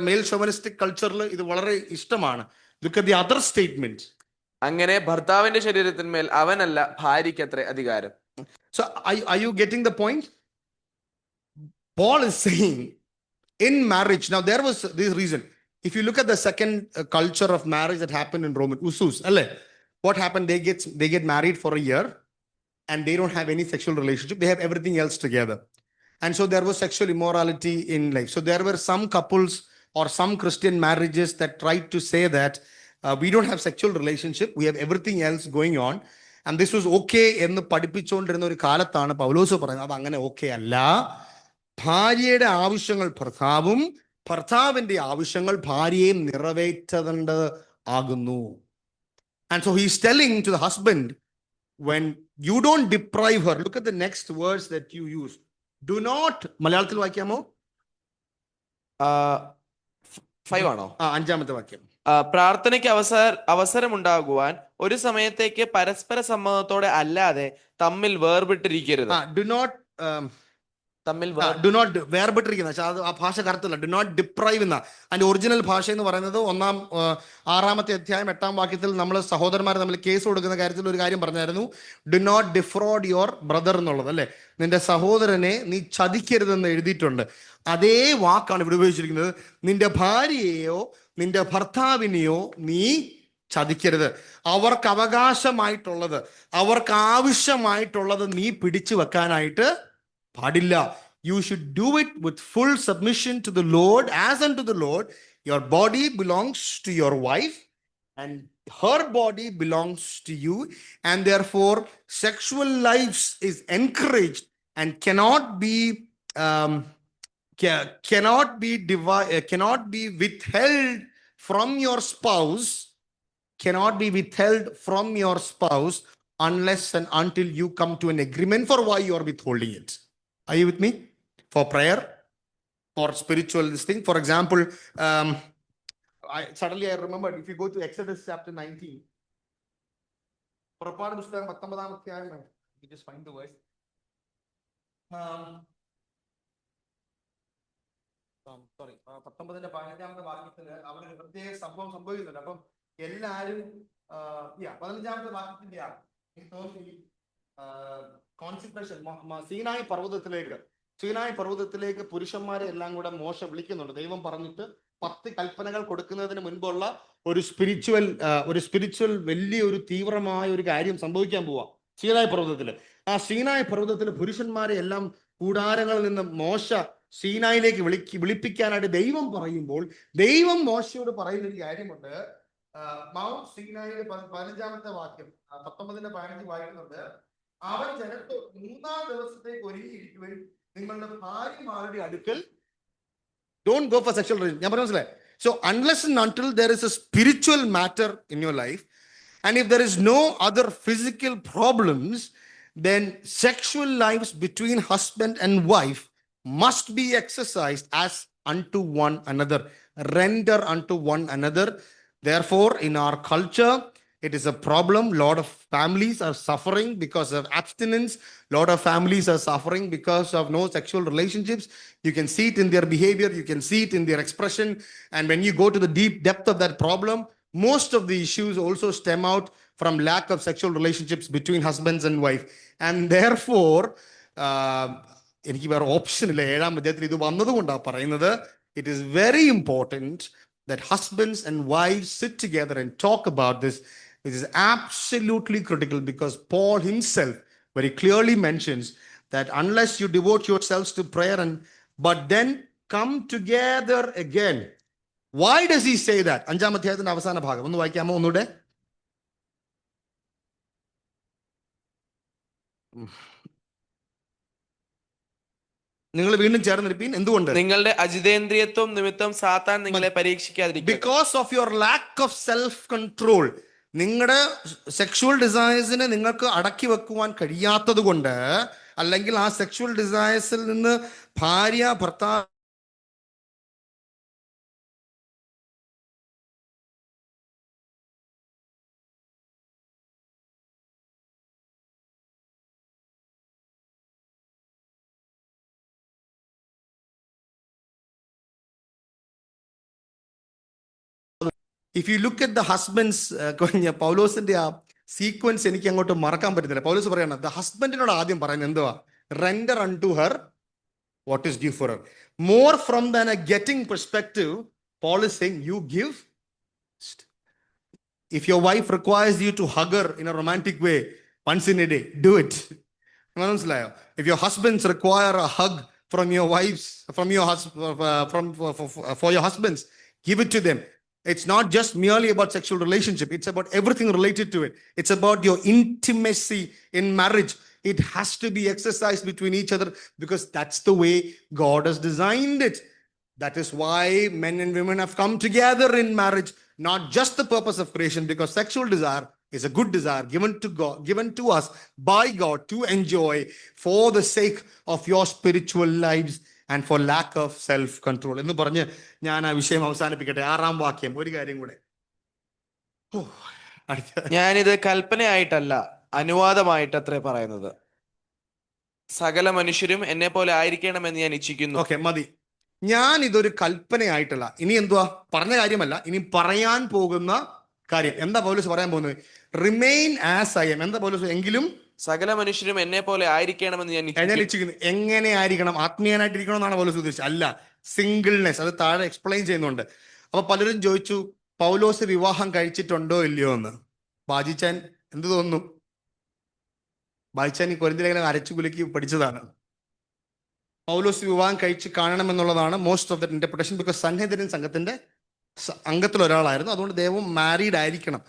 mail chauvinistic കൾച്ചറിൽ ഇത് വളരെ ഇഷ്ടമാണ്. Look at the other statement. അങ്ങനെ ഭർത്താവിന്റെ ശരീരത്തിന്മേൽ അവനല്ല ഭാര്യയ്ക്കത്രേ അധികാരം. So are you getting the point? Paul is saying in marriage, now there was this reason. If you look at the second culture of marriage that happened in Roman, usus, what happened? They get married for a year and they don't have any sexual relationship. They have everything else together. And so there was sexual immorality in life. So there were some couples or some Christian marriages that tried to say that we don't have sexual relationship, we have everything else going on. And this was okay എന്ന് പഠിപ്പിച്ചുകൊണ്ടിരുന്ന ഒരു കാലത്താണ് പൗലോസ് പറയുന്നത് അത് അങ്ങനെ okay അല്ല. ഭാര്യയുടെ ആവശ്യങ്ങൾ ഭർത്താവും ഭർത്താവിന്റെ ആവശ്യങ്ങൾ ഭാര്യയും നിറവേറ്റേണ്ടത് ആകുന്നു. And so he's telling to the husband, when you don't deprive her, look at the next words that you use. Do not, മലയാളത്തിൽ വായിക്കാമോ? 5 ആണോ? അഞ്ചാമത്തെ വാക്യം. പ്രാർത്ഥനയ്ക്ക് അവസരമുണ്ടാകുവാൻ ഒരു സമയത്തേക്ക് പരസ്പര സമ്മതത്തോടെ അല്ലാതെ തമ്മിൽ വേർപെട്ടിരിക്കരുത്. Do not വേർപെട്ടിരിക്കുന്ന അത് ആ ഭാഷ കറക്റ്റല്ല. ഡു നോട്ട് ഡിപ്രൈവ് എന്ന അതിന്റെ ഒറിജിനൽ ഭാഷ എന്ന് പറയുന്നത് 6-ാമത്തെ അധ്യായം 8-ാം വാക്യത്തിൽ നമ്മൾ സഹോദരന്മാർ തമ്മിൽ കേസ് കൊടുക്കുന്ന കാര്യത്തിൽ ഒരു കാര്യം പറഞ്ഞായിരുന്നു. Do not defraud your brother എന്നുള്ളത്, അല്ലെ? നിന്റെ സഹോദരനെ നീ ചതിക്കരുതെന്ന് എഴുതിയിട്ടുണ്ട്. അതേ വാക്കാണ് ഇവിടെ ഉപയോഗിച്ചിരിക്കുന്നത്. നിന്റെ ഭാര്യയെയോ നിന്റെ ഭർത്താവിനെയോ നീ ചതിക്കരുത്. അവർക്ക് അവകാശമായിട്ടുള്ളത്, അവർക്ക് ആവശ്യമായിട്ടുള്ളത് നീ പിടിച്ചു വെക്കാനായിട്ട് പാടില്ല. You should do it with full submission to the Lord, as unto the Lord. Your body belongs to your wife and her body belongs to you, and therefore sexual lives is encouraged and cannot be withheld from your spouse, unless and until you come to an agreement for why you are withholding it. Are you with me? For prayer, for spiritual this thing. For example, I remembered, if you go to Exodus chapter 19, പുറപ്പാട് പുസ്തകം 19-ാം അധ്യായം, you just find the verse. Sorry, 19-ന്റെ 15-ാമത്തെ വാക്യത്തിൽ അവിടെ ഒരു പ്രത്യേക സംഭവം സംഭവിക്കുന്നുണ്ട്. അപ്പം എല്ലാവരും 15-ാമത്തെ വാക്യത്തിന്റെ കോൺസെൻട്രേഷൻ സീനായി പർവ്വതത്തിലേക്ക് പുരുഷന്മാരെ എല്ലാം കൂടെ മോശ വിളിക്കുന്നുണ്ട്. ദൈവം പറഞ്ഞിട്ട് 10 കൽപ്പനകൾ കൊടുക്കുന്നതിന് മുൻപുള്ള ഒരു സ്പിരിച്വൽ വലിയൊരു തീവ്രമായ ഒരു കാര്യം സംഭവിക്കാൻ പോവാ സീനായി പർവ്വതത്തില്. ആ സീനായി പർവ്വതത്തില് പുരുഷന്മാരെ എല്ലാം കൂടാരങ്ങളിൽ നിന്ന് മോശ സീനായിലേക്ക് വിളിപ്പിക്കാനായിട്ട് ദൈവം പറയുമ്പോൾ, ദൈവം മോശയോട് പറയുന്ന ഒരു കാര്യമുണ്ട്. മൗണ്ട് സീനായിലെ 15-ാമത്തെ വാക്യം 19-ന്റെ 15 വായിക്കുന്നുണ്ട്. അവൻ ജനത്തെ 3-ാം ദിവസത്തേക്ക് ഒരുങ്ങിയിരിക്കുവാൻ നിങ്ങളുടെ ഭാര്യമാരുടെ അടുക്കൽ don't go for sexual relations. ഞാൻ പറഞ്ഞു മനസ്സിലായി. So unless and until there is a spiritual matter in your life, and if there is no other physical problems, then sexual lives between husband and wife must be exercised as unto one another, render unto one another. Therefore, in our culture, it is a problem. Lot of families are suffering because of abstinence. Lot of families are suffering because of no sexual relationships. You can see it in their behavior. You can see it in their expression. And when you go to the deep depth of that problem, most of the issues also stem out from lack of sexual relationships between husbands and wife. And therefore, എനിക്ക് വേറെ option ഇല്ല. 7-ാം അധ്യായത്തിൽ ഇത് വന്നതുകൊണ്ടാണ് പറയുന്നത്, it is very important that husbands and wives sit together and talk about this. It is absolutely critical, because Paul himself very clearly mentions that unless you devote yourselves to prayer but then come together again. Why does he say that? 5-ാം അധ്യായത്തിന്റെ അവസാന ഭാഗം ഒന്ന് വായിക്കാമോ ഒന്നുകൂടെ? നിങ്ങൾ വീണ്ടും ചേർന്നിരിപ്പീൻ. എന്തുകൊണ്ട്? നിങ്ങളുടെ അജിതേന്ദ്രിയത്വം നിമിത്തം സാത്താൻ നിങ്ങളെ പരീക്ഷിക്കാതിരിക്കും. Because of your lack of self control, നിങ്ങളുടെ സെക്ഷുവൽ ഡിസയേഴ്സിനെ നിങ്ങൾക്ക് അടക്കി വെക്കുവാൻ കഴിയാത്തത് കൊണ്ട്, അല്ലെങ്കിൽ ആ സെക്ഷുവൽ ഡിസയേഴ്സിൽ നിന്ന് ഭാര്യ ഭർത്താവ് if you look at the husbands, പൗലോസിന്റെ ആ സീക്വൻസ് എനിക്ക് അങ്ങോട്ട് മറക്കാൻ പറ്റുന്നില്ല. പൗലോസ് പറയാണ്, the husbandനോട് ആദ്യം പറയുന്നത് എന്തുവാ? render unto her what is due for her. More from than a getting perspective, Paul is saying you give. If your wife requires you to hug her in a romantic way once in a day, do it. If your husbands require a hug from your wives, for your husbands, give it to them. It's not just merely about sexual relationship. It's about everything related to it. It's about your intimacy in marriage. It has to be exercised between each other because that's the way God has designed it. That is why men and women have come together in marriage, not just the purpose of creation, because sexual desire is a good desire given to God, given to us by God to enjoy for the sake of your spiritual lives and for lack of self-control. എന്ന് പറഞ്ഞ് ഞാൻ ആ വിഷയം അവസാനിപ്പിക്കട്ടെ. 6-ാം വാക്യം, ഒരു കാര്യം കൂടെ. ഞാനിത് കൽപ്പനയായിട്ടല്ല അനുവാദമായിട്ടത്രേ പറയുന്നത്. സകല മനുഷ്യരും എന്നെ പോലെ ആയിരിക്കണമെന്ന് ഞാൻ ഇച്ഛിക്കുന്നു. ഓക്കെ, മതി. ഞാൻ ഇതൊരു കൽപ്പനയായിട്ടല്ല, ഇനി എന്തുവാ പറഞ്ഞ കാര്യമല്ല, ഇനി പറയാൻ പോകുന്ന കാര്യം. എന്താ പൗലോസ് പറയാൻ പോകുന്നത്? Remain as I M. എന്താ പൗലോസ്? എങ്കിലും സകല മനുഷ്യരും എന്നെ പോലെ ആയിരിക്കണമെന്ന് ഞാൻ ഇച്ഛിക്കുന്നു. എങ്ങനെ ആയിരിക്കണം? ആത്മീയനായിട്ടിരിക്കണം എന്നാണ് പൗലോസ് ഉദ്ദേശിച്ചത്? അല്ല, സിംഗിൾനെസ്. അത് താഴെ എക്സ്പ്ലെയിൻ ചെയ്യുന്നുണ്ട്. അപ്പൊ പലരും ചോദിച്ചു, പൗലോസ് വിവാഹം കഴിച്ചിട്ടുണ്ടോ ഇല്ലയോ എന്ന്. ബാജിച്ചാൻ എന്ത് തോന്നുന്നു? ബാജിച്ചാൻ ഈ കൊരിന്ത്യർ ലേഖനം അരച്ചു കുലുക്കി പഠിച്ചതാണ്. പൗലോസ് വിവാഹം കഴിച്ച് കാണണമെന്നുള്ളതാണ് most of the interpretation. Because Sanhedrin സംഘത്തിന്റെ അംഗത്തിൽ ഒരാളായിരുന്നു. അതുകൊണ്ട് ദൈവം മാരീഡ് ആയിരിക്കണം.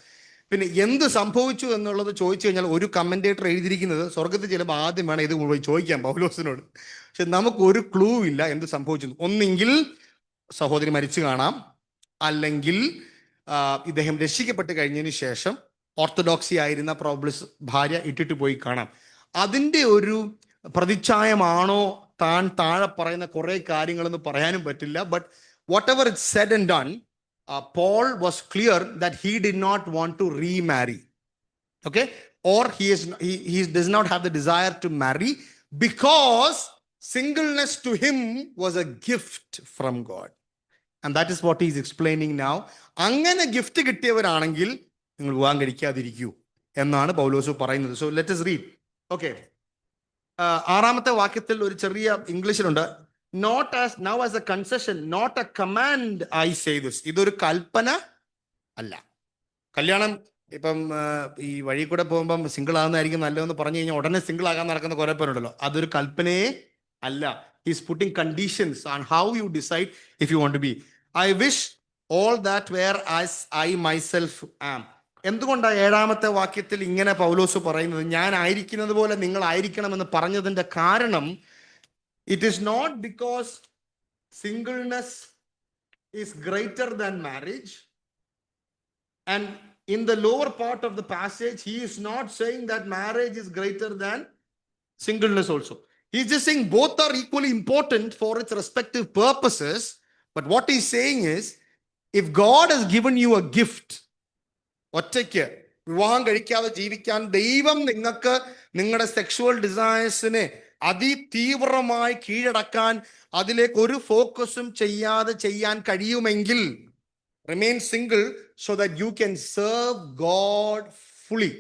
പിന്നെ എന്ത് സംഭവിച്ചു എന്നുള്ളത് ചോദിച്ചു കഴിഞ്ഞാൽ ഒരു കമന്റേറ്റർ എഴുതിയിരിക്കുന്നത് സ്വർഗത്തിൽ ചിലപ്പോൾ ആദ്യം വേണം ഇത് മുഴുവൻ ചോദിക്കാം പൗലോസിനോട്. പക്ഷെ നമുക്കൊരു ക്ലൂ ഇല്ല എന്ത് സംഭവിച്ചു. ഒന്നെങ്കിൽ സഹോദരി മരിച്ചു കാണാം, അല്ലെങ്കിൽ ഇദ്ദേഹം രക്ഷിക്കപ്പെട്ട് കഴിഞ്ഞതിന് ശേഷം ഓർത്തഡോക്സി ആയിരുന്ന പ്രോബ്ലസ് ഭാര്യ ഇട്ടിട്ട് പോയി കാണാം. അതിൻ്റെ ഒരു പ്രതിച്ഛായമാണോ താൻ താഴെ പറയുന്ന കുറെ കാര്യങ്ങളെന്ന് പറയാനും പറ്റില്ല. But whatever it said and done, Paul was clear that he did not want to remarry, okay, or he does not have the desire to marry because singleness to him was a gift from God, and that is what he is explaining now. അങ്ങനെ gift കിട്ടിയവരാണെങ്കിൽ നിങ്ങൾ വിവാഹം കഴിക്കാതിരിക്കൂ എന്നാണ് പൗലോസ് പറയുന്നത്. So let us read. Okay, 6-ാമത്തെ വാക്യത്തിൽ ഒരു ചെറിയ ഇംഗ്ലീഷിലുണ്ട്, not as now as a concession, not a command I say this. ഇതൊരു കൽപ്പന അല്ല. കല്യാണം ഇപ്പം ഈ വഴി കൂടെ പോകുമ്പം സിംഗിൾ ആകുന്നതായിരിക്കും നല്ലതെന്ന് പറഞ്ഞു കഴിഞ്ഞാൽ ഉടനെ സിംഗിൾ ആകാൻ നടക്കുന്ന കുറെ പേരുണ്ടല്ലോ. അതൊരു കൽപ്പനയെ അല്ല. He's putting conditions on how you decide if you want to be. I wish all that were as I myself am. എന്തുകൊണ്ടാണ് 7-ാമത്തെ വാക്യത്തിൽ ഇങ്ങനെ പൗലോസ് പറയുന്നത്? ഞാൻ ആയിരിക്കുന്നത് പോലെ നിങ്ങൾ ആയിരിക്കണമെന്ന് പറഞ്ഞതിന്റെ കാരണം, it is not because singleness is greater than marriage, and in the lower part of the passage he is not saying that marriage is greater than singleness also. He's just saying both are equally important for its respective purposes. But what he's saying is, if God has given you a gift, ഒറ്റയ്ക്ക് വിവാഹം കഴിക്കാതെ ജീവിക്കാൻ ദൈവം നിങ്ങൾക്ക് നിങ്ങളുടെ sexual ഡിസയേഴ്സിനെ അതിതീവ്രമായി കീഴടക്കാൻ അതിലേക്ക് ഒരു ഫോക്കസും ചെയ്യാതെ ചെയ്യാൻ കഴിയുമെങ്കിൽ, remain single so that you can serve God fully.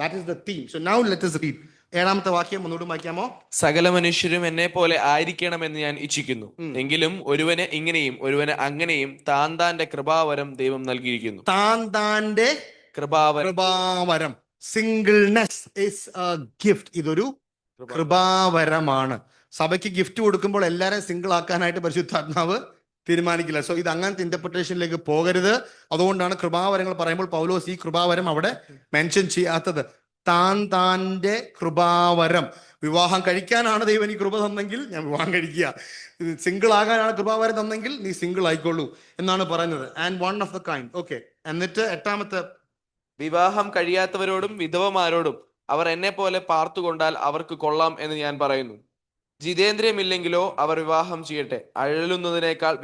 That is the theme. So now let us read. 7-ാമത്തെ വാക്യം ഒന്നുകൂടി വായിക്കാമോ? സകല മനുഷ്യരും എന്നെ പോലെ ആയിരിക്കണമെന്ന് ഞാൻ ഇച്ഛിക്കുന്നു, എങ്കിലും ഒരുവന് ഇങ്ങനെയും ഒരുവന് അങ്ങനെയും താൻ താന്റെ കൃപാവരം ദൈവം നൽകിയിരിക്കുന്നു. താൻ താന്റെ കൃപാവരം. Singleness is a gift. ഇതൊരു കൃപാവരമാണ്. സഭയ്ക്ക് ഗിഫ്റ്റ് കൊടുക്കുമ്പോൾ എല്ലാവരെയും സിംഗിൾ ആക്കാനായിട്ട് പരിശുദ്ധാത്മാവ് തീരുമാനിക്കില്ല. സോ ഇത് അങ്ങനത്തെ ഇന്റർപ്രിട്ടേഷനിലേക്ക് പോകരുത്. അതുകൊണ്ടാണ് കൃപാവരങ്ങൾ പറയുമ്പോൾ പൗലോസ് ഈ കൃപാവരം അവിടെ മെൻഷൻ ചെയ്യാത്തത്. താന്റെ കൃപാവരം. വിവാഹം കഴിക്കാനാണ് ദൈവം എനിക്ക് കൃപ തന്നെങ്കിൽ ഞാൻ വിവാഹം കഴിക്കുക, സിംഗിൾ ആകാനാണ് കൃപാവരം തന്നെങ്കിൽ നീ സിംഗിൾ ആയിക്കൊള്ളൂ എന്നാണ് പറയുന്നത്. And one of the kind. Okay, എന്നിട്ട് 8-ാമത്തെ, വിവാഹം കഴിയാത്തവരോടും വിധവമാരോടും അവർ എന്നെ പോലെ പാർത്തുകൊണ്ടാൽ അവർക്ക് കൊള്ളാം എന്ന് ഞാൻ പറയുന്നു. ജിതേന്ദ്രിയമില്ലെങ്കിലോ അവർ വിവാഹം ചെയ്യട്ടെ, അഴലുന്നതിനേക്കാൾ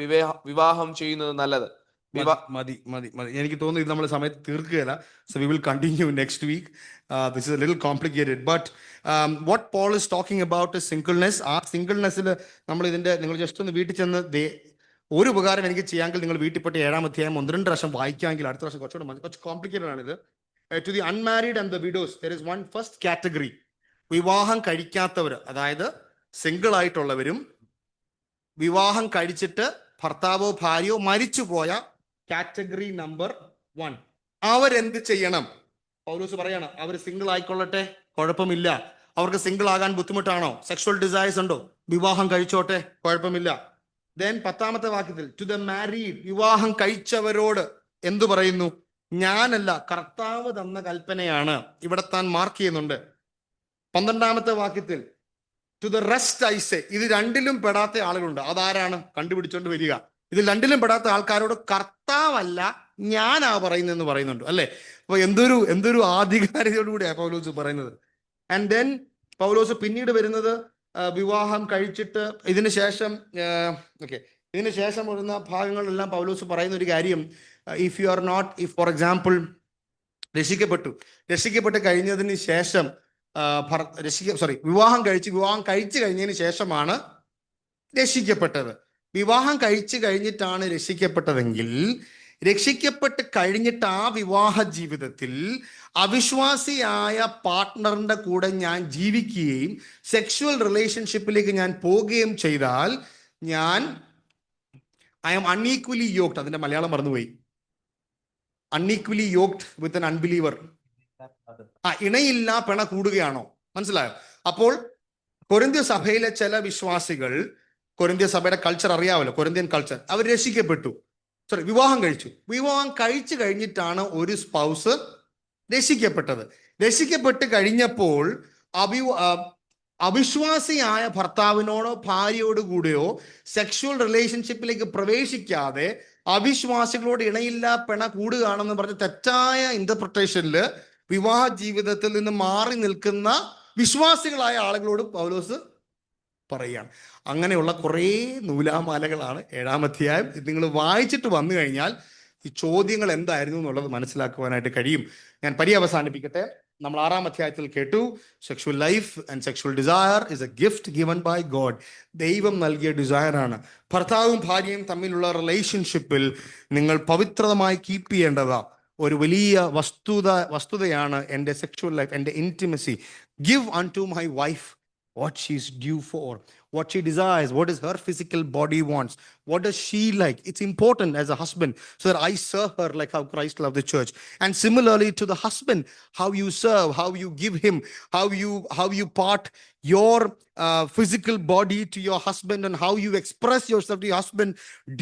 വിവാഹം ചെയ്യുന്നത് നല്ലത്. മതി. എനിക്ക് തോന്നുന്നു ഇത് നമ്മൾ സമയത്ത് തീർക്കുകയില്ല. So we will continue next week. This is a little complicated. But what Paul is talking about singleness. ആ സിംഗിൾനെസ്സിൽ നമ്മൾ ഇതിന്റെ, നിങ്ങൾ ജസ്റ്റ് ഒന്ന് വീട്ടിൽ ചെന്ന് ഒരു ഉപകാരം എനിക്ക് ചെയ്യാമെങ്കിൽ നിങ്ങൾ വീട്ടിൽ പോയിട്ട് 7-ാം അധ്യായം 1-2 പ്രാവശ്യം വായിക്കാമെങ്കിൽ അടുത്ത പ്രാവശ്യം കുറച്ച് കോംപ്ലിക്കേറ്റഡ് ആണിത്. To the unmarried and the widows, there is one first category. വിവാഹം കഴിക്കാത്തവർ, അതായത് സിംഗിൾ ആയിട്ടുള്ളവരും വിവാഹം കഴിച്ചിട്ട് ഭർത്താവോ ഭാര്യയോ മരിച്ചുപോയ കാറ്റഗറി നമ്പർ 1. അവരെന്ത് ചെയ്യണം? പൗലോസ് പറയാണ്, അവർ സിംഗിൾ ആയിക്കൊള്ളട്ടെ, കുഴപ്പമില്ല. അവർക്ക് സിംഗിൾ ആകാൻ ബുദ്ധിമുട്ടാണോ? സെക്ഷുവൽ ഡിസയേഴ്സ് ഉണ്ടോ? വിവാഹം കഴിച്ചോട്ടെ, കുഴപ്പമില്ല. ദെൻ 10-ാമത്തെ വാക്യത്തിൽ ടു ദ മാരീഡ്, വിവാഹം കഴിച്ചവരോട് എന്തു പറയുന്നു? ഞാനല്ല, കർത്താവ് തന്ന കൽപ്പനയാണ്. ഇവിടെ താൻ മാർക്ക് ചെയ്യുന്നുണ്ട്. 12-ാമത്തെ വാക്യത്തിൽ to the rest I say, ഇത് രണ്ടിലും പെടാത്ത ആളുകളുണ്ട്. അതാരാണ്? കണ്ടുപിടിച്ചോണ്ട് വരിക. ഇതിൽ രണ്ടിലും പെടാത്ത ആൾക്കാരോട് കർത്താവല്ല ഞാനാ പറയുന്നതെന്ന് പറയുന്നുണ്ട് അല്ലേ. അപ്പൊ എന്തൊരു ആധികാരികതയോടുകൂടിയാണ് പൗലോസ് പറയുന്നത്. ആൻഡ് ദെൻ പൗലോസ് പിന്നീട് വരുന്നത് വിവാഹം കഴിച്ചിട്ട് ഇതിന് ശേഷം വരുന്ന ഭാഗങ്ങളിലെല്ലാം പൗലോസ് പറയുന്ന ഒരു കാര്യം, if you are not, if for example രക്ഷിക്കപ്പെട്ട് കഴിഞ്ഞതിന് ശേഷം വിവാഹം കഴിച്ചു കഴിഞ്ഞതിന് ശേഷമാണ് രക്ഷിക്കപ്പെട്ടത്. വിവാഹം കഴിച്ചു കഴിഞ്ഞിട്ടാണ് രക്ഷിക്കപ്പെട്ടതെങ്കിൽ, രക്ഷിക്കപ്പെട്ട് കഴിഞ്ഞിട്ട് ആ വിവാഹ ജീവിതത്തിൽ അവിശ്വാസിയായ പാർട്ട്ണറിന്റെ കൂടെ ഞാൻ ജീവിക്കുകയും സെക്ഷുവൽ റിലേഷൻഷിപ്പിലേക്ക് ഞാൻ പോവുകയും ചെയ്താൽ ഐ ആം അൺഈക്വലി യോക്ഡ്. അതിന്റെ മലയാളം മറന്നുപോയി. Unequally yoked with an unbeliever. ഇണയില്ല പിണ കൂടുകയാണോ? മനസ്സിലായോ? അപ്പോൾ കൊരിന്ത്യ സഭയിലെ ചില വിശ്വാസികൾ, കൊരിന്ത്യ സഭയുടെ കൾച്ചർ അറിയാമല്ലോ, കൊരിന്ത്യൻ കൾച്ചർ, അവർ വിവാഹം കഴിച്ചു കഴിഞ്ഞിട്ടാണ് ഒരു സ്പൗസ് രക്ഷിക്കപ്പെട്ടത്. രക്ഷിക്കപ്പെട്ട് കഴിഞ്ഞപ്പോൾ അവിശ്വാസിയായ ഭർത്താവിനോടോ ഭാര്യയോട് കൂടെയോ സെക്ഷുവൽ റിലേഷൻഷിപ്പിലേക്ക് പ്രവേശിക്കാതെ അവിശ്വാസികളോട് ഇണയില്ല പിണ കൂടുകയാണെന്ന് പറഞ്ഞ തെറ്റായ ഇന്റർപ്രിട്ടേഷനിൽ വിവാഹ ജീവിതത്തിൽ നിന്ന് മാറി നിൽക്കുന്ന വിശ്വാസികളായ ആളുകളോട് പൗലോസ് പറയുകയാണ്. അങ്ങനെയുള്ള കുറേ നൂലാമാലകളാണ് 7-ാം അധ്യായം. ഇത് നിങ്ങൾ വായിച്ചിട്ട് വന്നു കഴിഞ്ഞാൽ ഈ ചോദ്യങ്ങൾ എന്തായിരുന്നു എന്നുള്ളത് മനസ്സിലാക്കുവാനായിട്ട് കഴിയും. ഞാൻ അവസാനിപ്പിക്കട്ടെ. നമ്മൾ 6-ാം അധ്യായത്തിൽ കേട്ടു, sexual life and sexual desire is a gift given by God. ദൈവം നൽകിയ ഡിസയറാണ്. ഭർത്താവും ഭാര്യയും തമ്മിലുള്ള റിലേഷൻഷിപ്പിൽ നിങ്ങൾ പവിത്രമായി കീപ്പ് ചെയ്യേണ്ടതാ ഒരു വലിയ വസ്തുതയാണ് എൻ്റെ സെക്ഷുവൽ ലൈഫ്, എൻ്റെ intimacy. Give unto my wife what she's due for, what she desires, what is her physical body wants, what does she like. It's important as a husband so that I serve her like how Christ loved the church. And similarly to the husband, how you serve, how you give him, how you part your physical body to your husband, and how you express yourself to your husband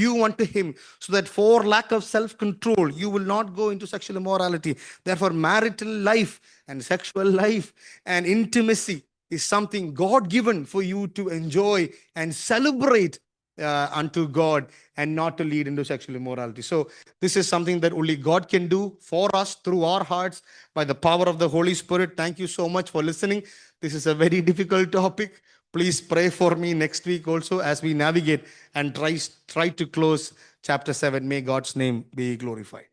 due unto him, so that for lack of self-control you will not go into sexual immorality. Therefore marital life and sexual life and intimacy is something God given for you to enjoy and celebrate unto God, and not to lead into sexual immorality. So this is something that only God can do for us through our hearts by the power of the Holy Spirit. Thank you so much for listening. This is a very difficult topic. Please pray for me next week also as we navigate and try to close chapter 7. May God's name be glorified.